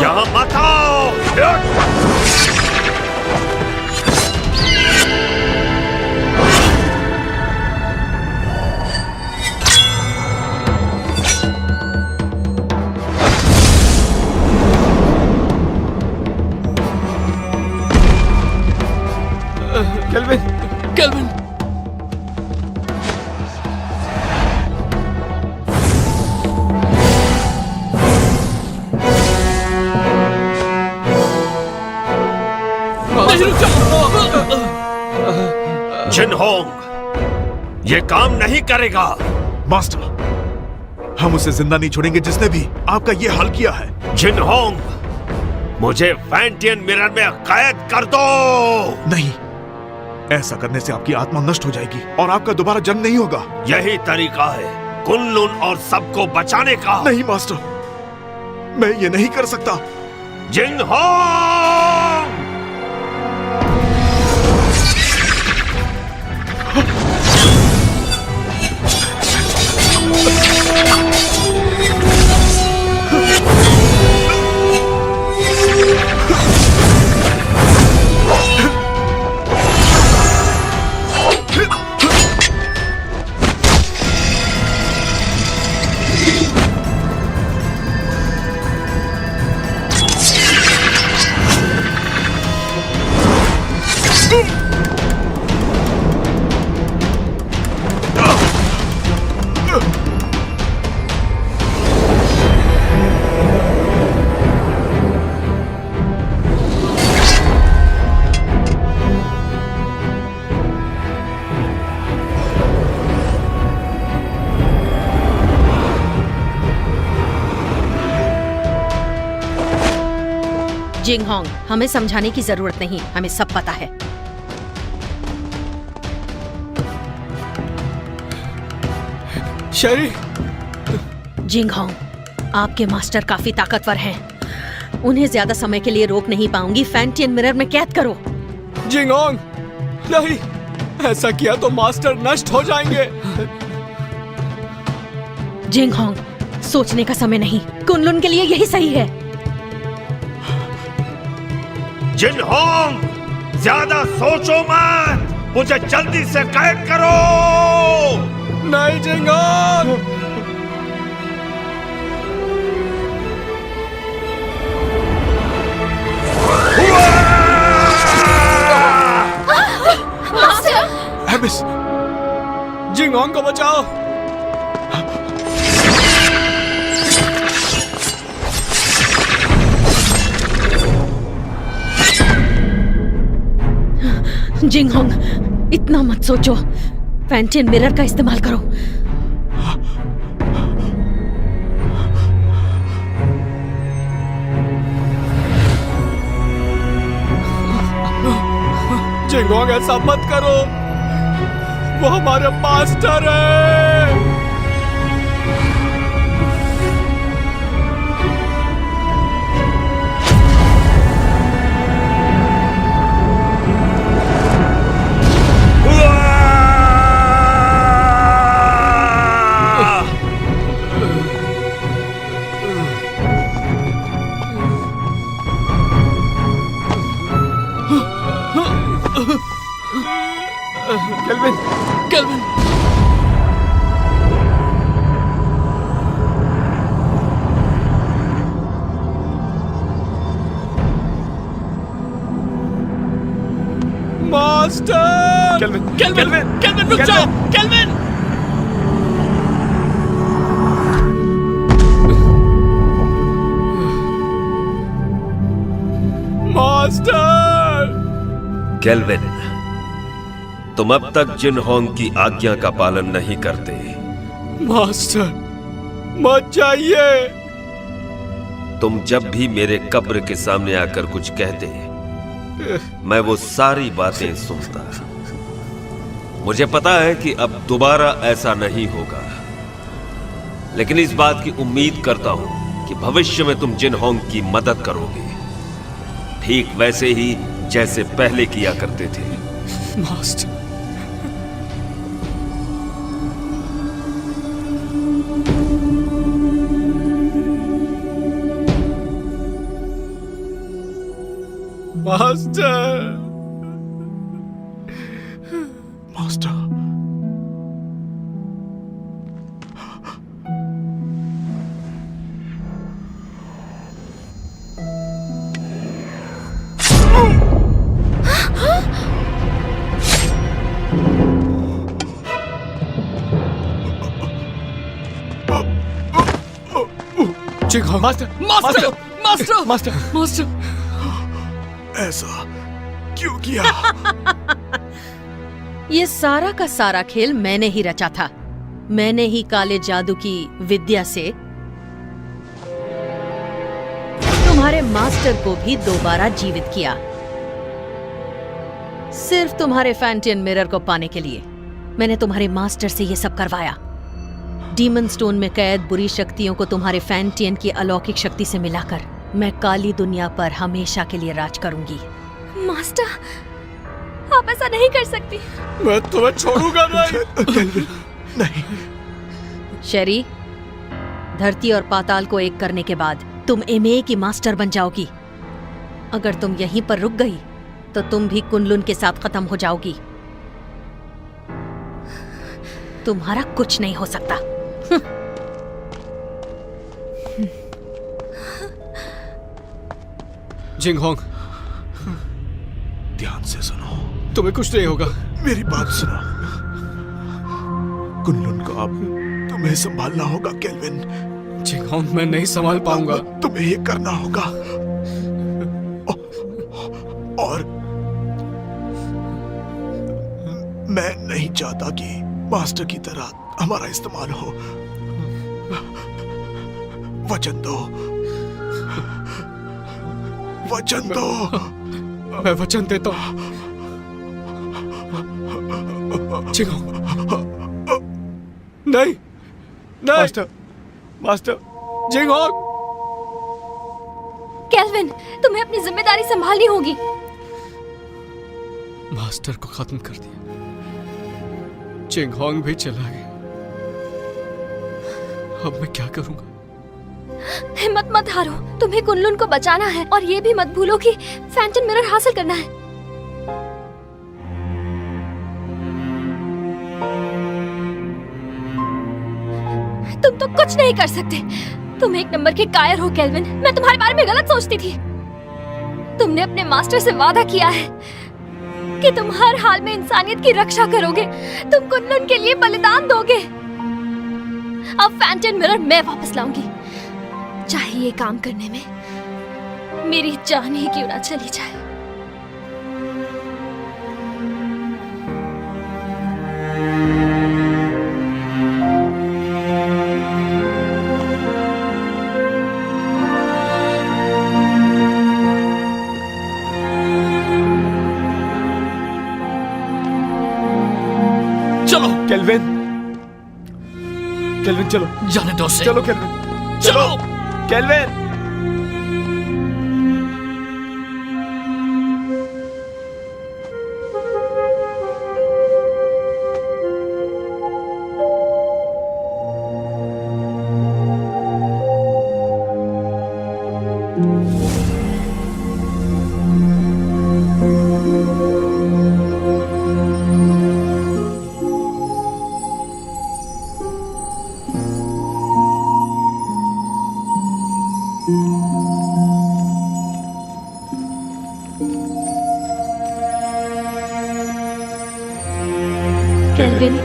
यहां मत आओ। केल्विन! केल्विन! जिनहोंग, ये काम नहीं करेगा। मास्टर, हम उसे जिंदा नहीं छोड़ेंगे जिसने भी आपका ये हाल किया है। जिनहोंग, मुझे फैंटियन मिरर में कैद कर दो। नहीं, ऐसा करने से आपकी आत्मा नष्ट हो जाएगी और आपका दोबारा जन्म नहीं होगा। यही तरीका है कुनलुन और सबको बचाने का। नहीं मास्टर, मैं ये नहीं कर सकता। जिनहोंग! जिंगहोंग, हमें समझाने की जरूरत नहीं, हमें सब पता है। शेरी! जिंगहोंग, आपके मास्टर काफी ताकतवर हैं। उन्हें ज्यादा समय के लिए रोक नहीं पाऊंगी। फैंटियन मिरर में कैद करो। जिंगहोंग, नहीं, ऐसा किया तो मास्टर नष्ट हो जाएंगे। जिंगहोंग, सोचने का समय नहीं, कुनलुन के लिए यही सही है। जिनहोंग, ज्यादा सोचो मत, मुझे जल्दी से कैद करो। नहीं जिंगहोंग! एबिस! जिंगहोंग को बचाओ। जिंगहोंग, इतना मत सोचो, फैंटियन मिरर का इस्तेमाल करो। जिंगहोंग, ऐसा मत करो, वो हमारे मास्टर है। Kelvin, kelvin! Master! Kelvin, kelvin, kelvin, रुक जाओ! केल्विन! मास्टर! केल्विन, तुम अब तक जिनहोंग की आज्ञा का पालन नहीं करते। मास्टर, मत जाइए। तुम जब भी मेरे कब्र के सामने आकर कुछ कहते, मैं वो सारी बातें सुनता। मुझे पता है कि अब दोबारा ऐसा नहीं होगा, लेकिन इस बात की उम्मीद करता हूं कि भविष्य में तुम जिनहोंग की मदद करोगे, ठीक वैसे ही जैसे पहले किया करते थे। Master, master! Master! Jinghong! Master, master, master, master! Master! ऐसा क्यों किया? ये सारा का सारा खेल मैंने ही रचा था। मैंने ही काले जादू की विद्या से तुम्हारे मास्टर को भी दोबारा जीवित किया, सिर्फ तुम्हारे फैंटियन मिरर को पाने के लिए। मैंने तुम्हारे मास्टर से ये सब करवाया। डीमन स्टोन में कैद बुरी शक्तियों को तुम्हारे फैंटियन की अलौकिक शक्ति से मिलाकर मैं काली दुनिया पर हमेशा के लिए राज करूंगी। मास्टर, आप ऐसा नहीं कर सकती। मैं तुम्हें छोड़ूंगा नहीं। नहीं। शेरी, धरती और पाताल को एक करने के बाद तुम एमए की मास्टर बन जाओगी। अगर तुम यहीं पर रुक गई तो तुम भी कुनलुन के साथ खत्म हो जाओगी। तुम्हारा कुछ नहीं हो सकता। जिंगहोंग, ध्यान से सुनो। तुम्हें कुछ नहीं होगा। मेरी बात सुनो। कुनलुन को अब तुम्हें संभालना होगा केल्विन। जिंगहोंग, मैं नहीं संभाल पाऊंगा। तुम्हें ये करना होगा। और मैं नहीं चाहता कि मास्टर की तरह हमारा इस्तेमाल हो। वचन दो, वचन दो। मैं वचन देता हूं। नहीं, नहीं। Master Jinghong. केल्विन, तुम्हें अपनी जिम्मेदारी संभालनी होगी। मास्टर को खत्म कर दिया, जिंगहोंग भी चला गया। अब मैं क्या करूंगा? हिम्मत मत हारो, तुम्हें कुनलुन को बचाना है और ये भी मत भूलो कि फैंटम मिरर हासिल करना है। तुम तो कुछ नहीं कर सकते। तुम एक नंबर के कायर हो केल्विन। मैं तुम्हारे बारे में गलत सोचती थी। तुमने अपने मास्टर से वादा किया है कि तुम हर हाल में इंसानियत की रक्षा करोगे। तुम कुनलुन के लिए बलिदान दोगे। अब फैंटम मिरर मैं वापस लाऊंगी, चाहे ये काम करने में मेरी जान ही क्यों ना चली जाए। चलो केल्विन, केल्विन चलो। जाने दो उसे। चलो केल्विन, चलो केल्विन। केल्विन,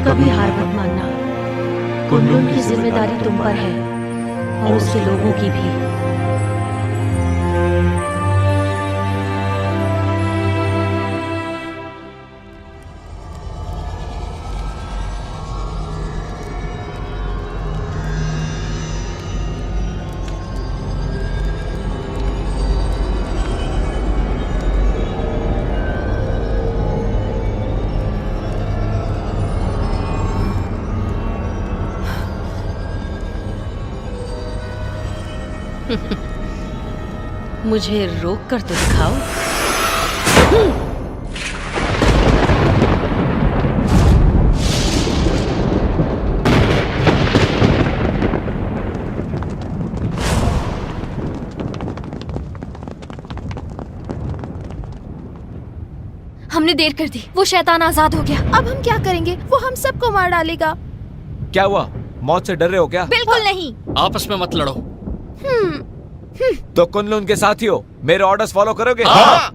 कभी हार मत मानना। कुनलुन की जिम्मेदारी तुम पर है और उसके लोगों की भी। मुझे रोक कर तो दिखाओ। हमने देर कर दी। वो शैतान आजाद हो गया। अब हम क्या करेंगे? वो हम सबको मार डालेगा। क्या हुआ? मौत से डर रहे हो क्या? बिल्कुल नहीं। आपस में मत लड़ो। तो कुनलुन के साथियों, मेरे ऑर्डर्स फॉलो करोगे? हाँ।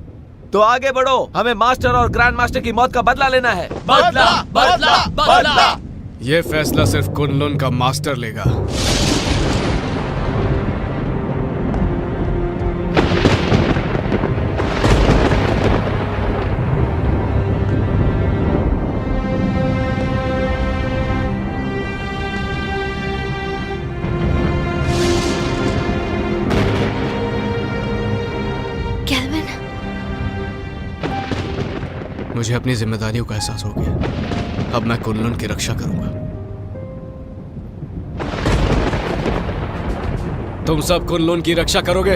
तो आगे बढ़ो। हमें मास्टर और ग्रैंड मास्टर की मौत का बदला लेना है। बदला, बदला, बदला। ये फैसला सिर्फ कुनलुन का मास्टर लेगा। मुझे अपनी जिम्मेदारियों का एहसास हो गया। अब मैं कुनलुन की रक्षा करूंगा। तुम सब कुनलुन की रक्षा करोगे?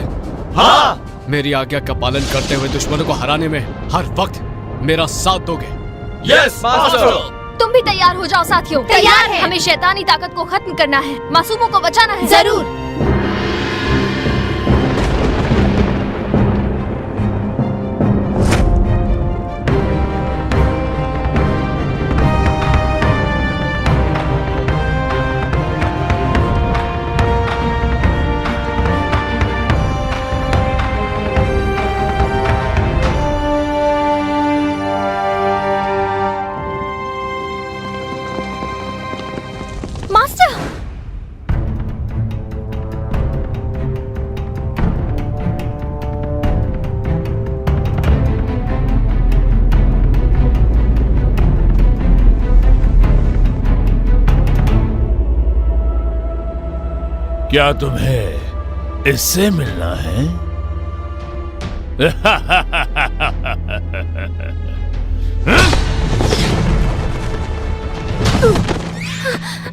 हाँ। मेरी आज्ञा का पालन करते हुए दुश्मनों को हराने में हर वक्त मेरा साथ दोगे? Yes master. तुम भी तैयार हो जाओ साथियों। तैयार है। हमें शैतानी ताकत को खत्म करना है, मासूमों को बचाना है। जरूर। क्या तुम्हें इससे मिलना है?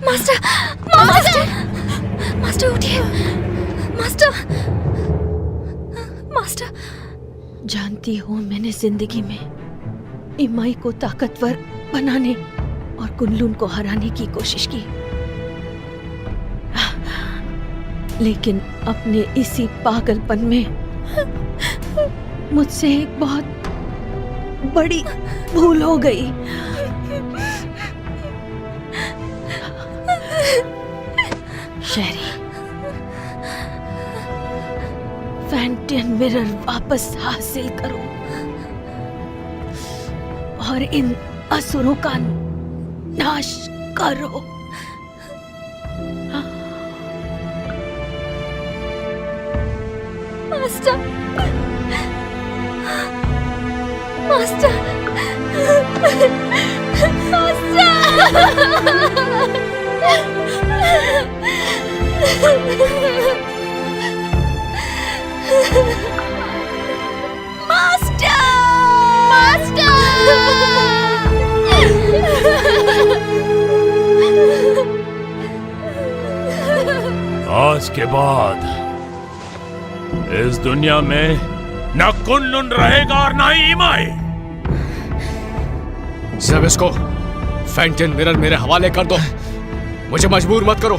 मास्टर, मास्टर, मास्टर उठिए। Master, master. जानती हूँ मैंने जिंदगी में इमाई को ताकतवर बनाने और कुनलुन को हराने की कोशिश की, लेकिन अपने इसी पागलपन में मुझसे एक बहुत बड़ी भूल हो गई। शेरी, फैंटियन मिरर वापस हासिल करो और इन असुरों का नाश करो। मास्टर, मास्टर, आज के बाद इस दुनिया में न कुनलुन रहेगा और न ही इमाई। सब इसको फैंटियन मिरर मेरे हवाले कर दो। मुझे मजबूर मत करो।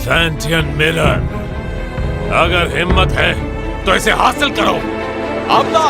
फैंटियन मिरर, अगर हिम्मत है तो इसे हासिल करो। अब्ला।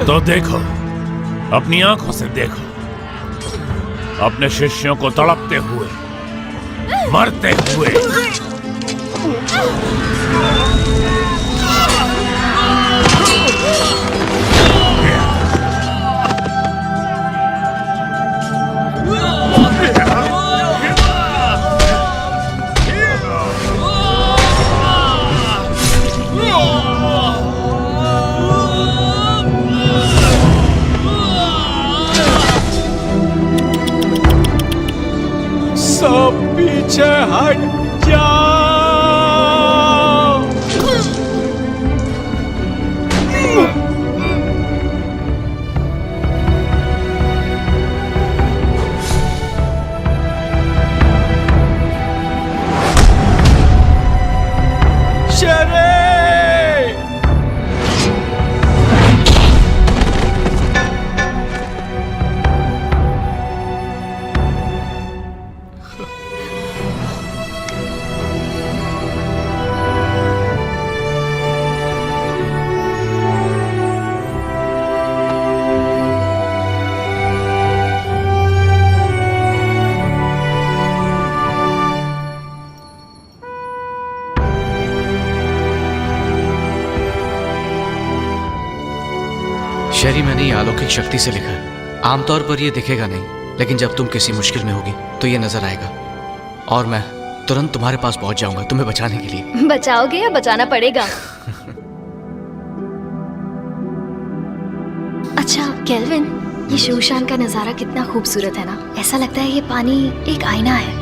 तो देखो, अपनी आंखों से देखो, अपने शिष्यों को तड़पते हुए, मरते हुए। सब पीछे हट जाओ। शेरी, मैंने ये अलौकिक शक्ति से लिखा है। आमतौर पर ये दिखेगा नहीं, लेकिन जब तुम किसी मुश्किल में होगी तो ये नजर आएगा और मैं तुरंत तुम्हारे पास पहुंच जाऊंगा तुम्हें बचाने के लिए। बचाओगे या बचाना पड़ेगा? अच्छा केल्विन, ये शूशान का नजारा कितना खूबसूरत है ना। ऐसा लगता है ये पानी एक आईना है।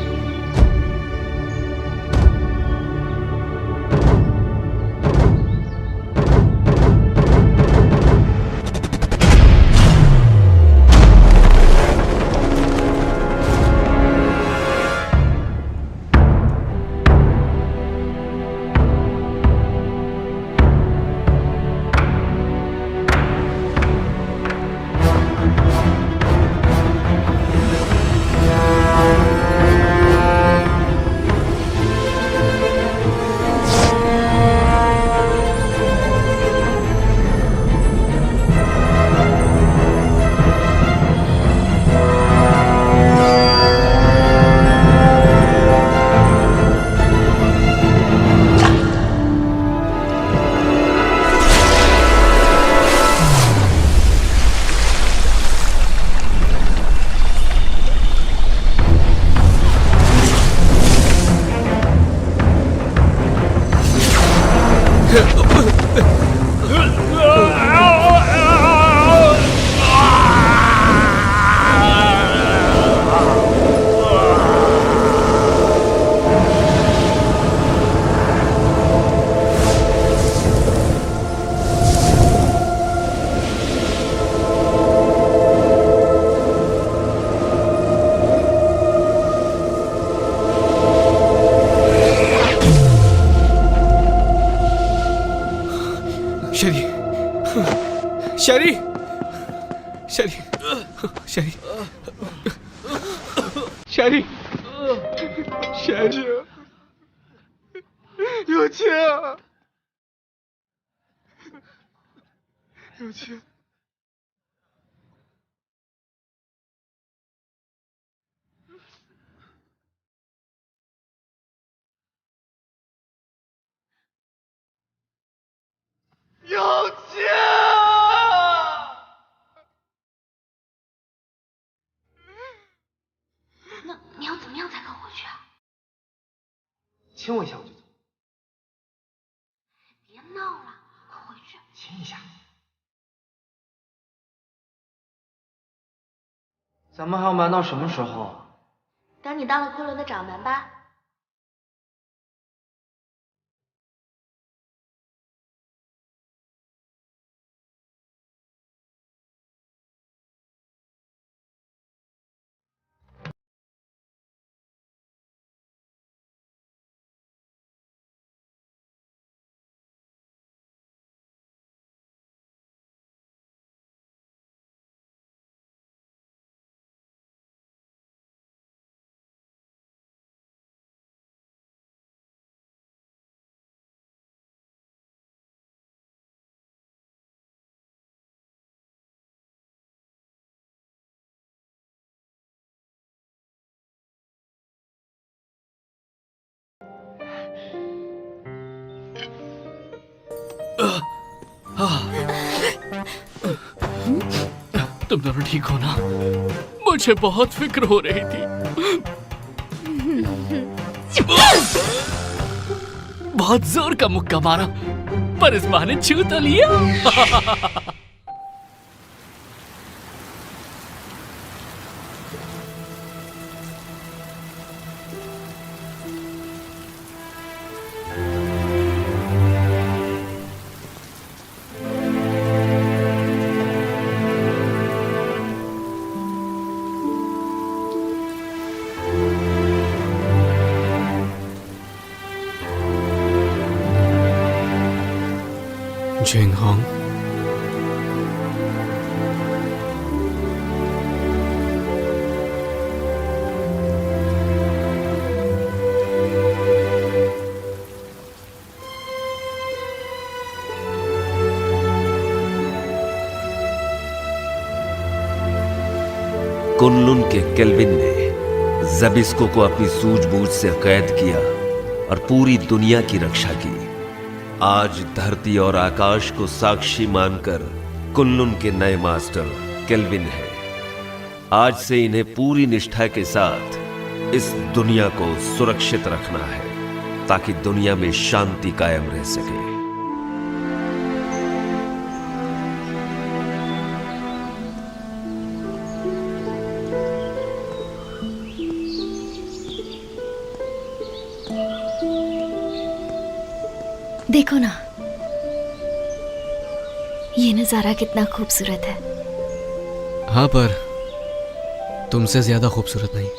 शेरी, शेरी, शेरी, शेरी, शेरी, शेरी, 亲我一下我就走。别闹了，快回去。亲一下。咱们还要瞒到什么时候？等你当了昆仑的掌门吧。तुम दोनों ठीक हो ना? मुझे बहुत फिक्र हो रही थी। बहुत जोर का मुक्का मारा, पर इस बहाने छू तो लिया। जिंगहोंग, कुनलुन के केल्विन ने ज़बिस्को को अपनी सूझबूझ से कैद किया और पूरी दुनिया की रक्षा की। आज धरती और आकाश को साक्षी मानकर कुनलुन के नए मास्टर केल्विन है। आज से इन्हें पूरी निष्ठा के साथ इस दुनिया को सुरक्षित रखना है ताकि दुनिया में शांति कायम रह सके। देखो ना, ये नजारा कितना खूबसूरत है। हाँ, पर तुमसे ज्यादा खूबसूरत नहीं।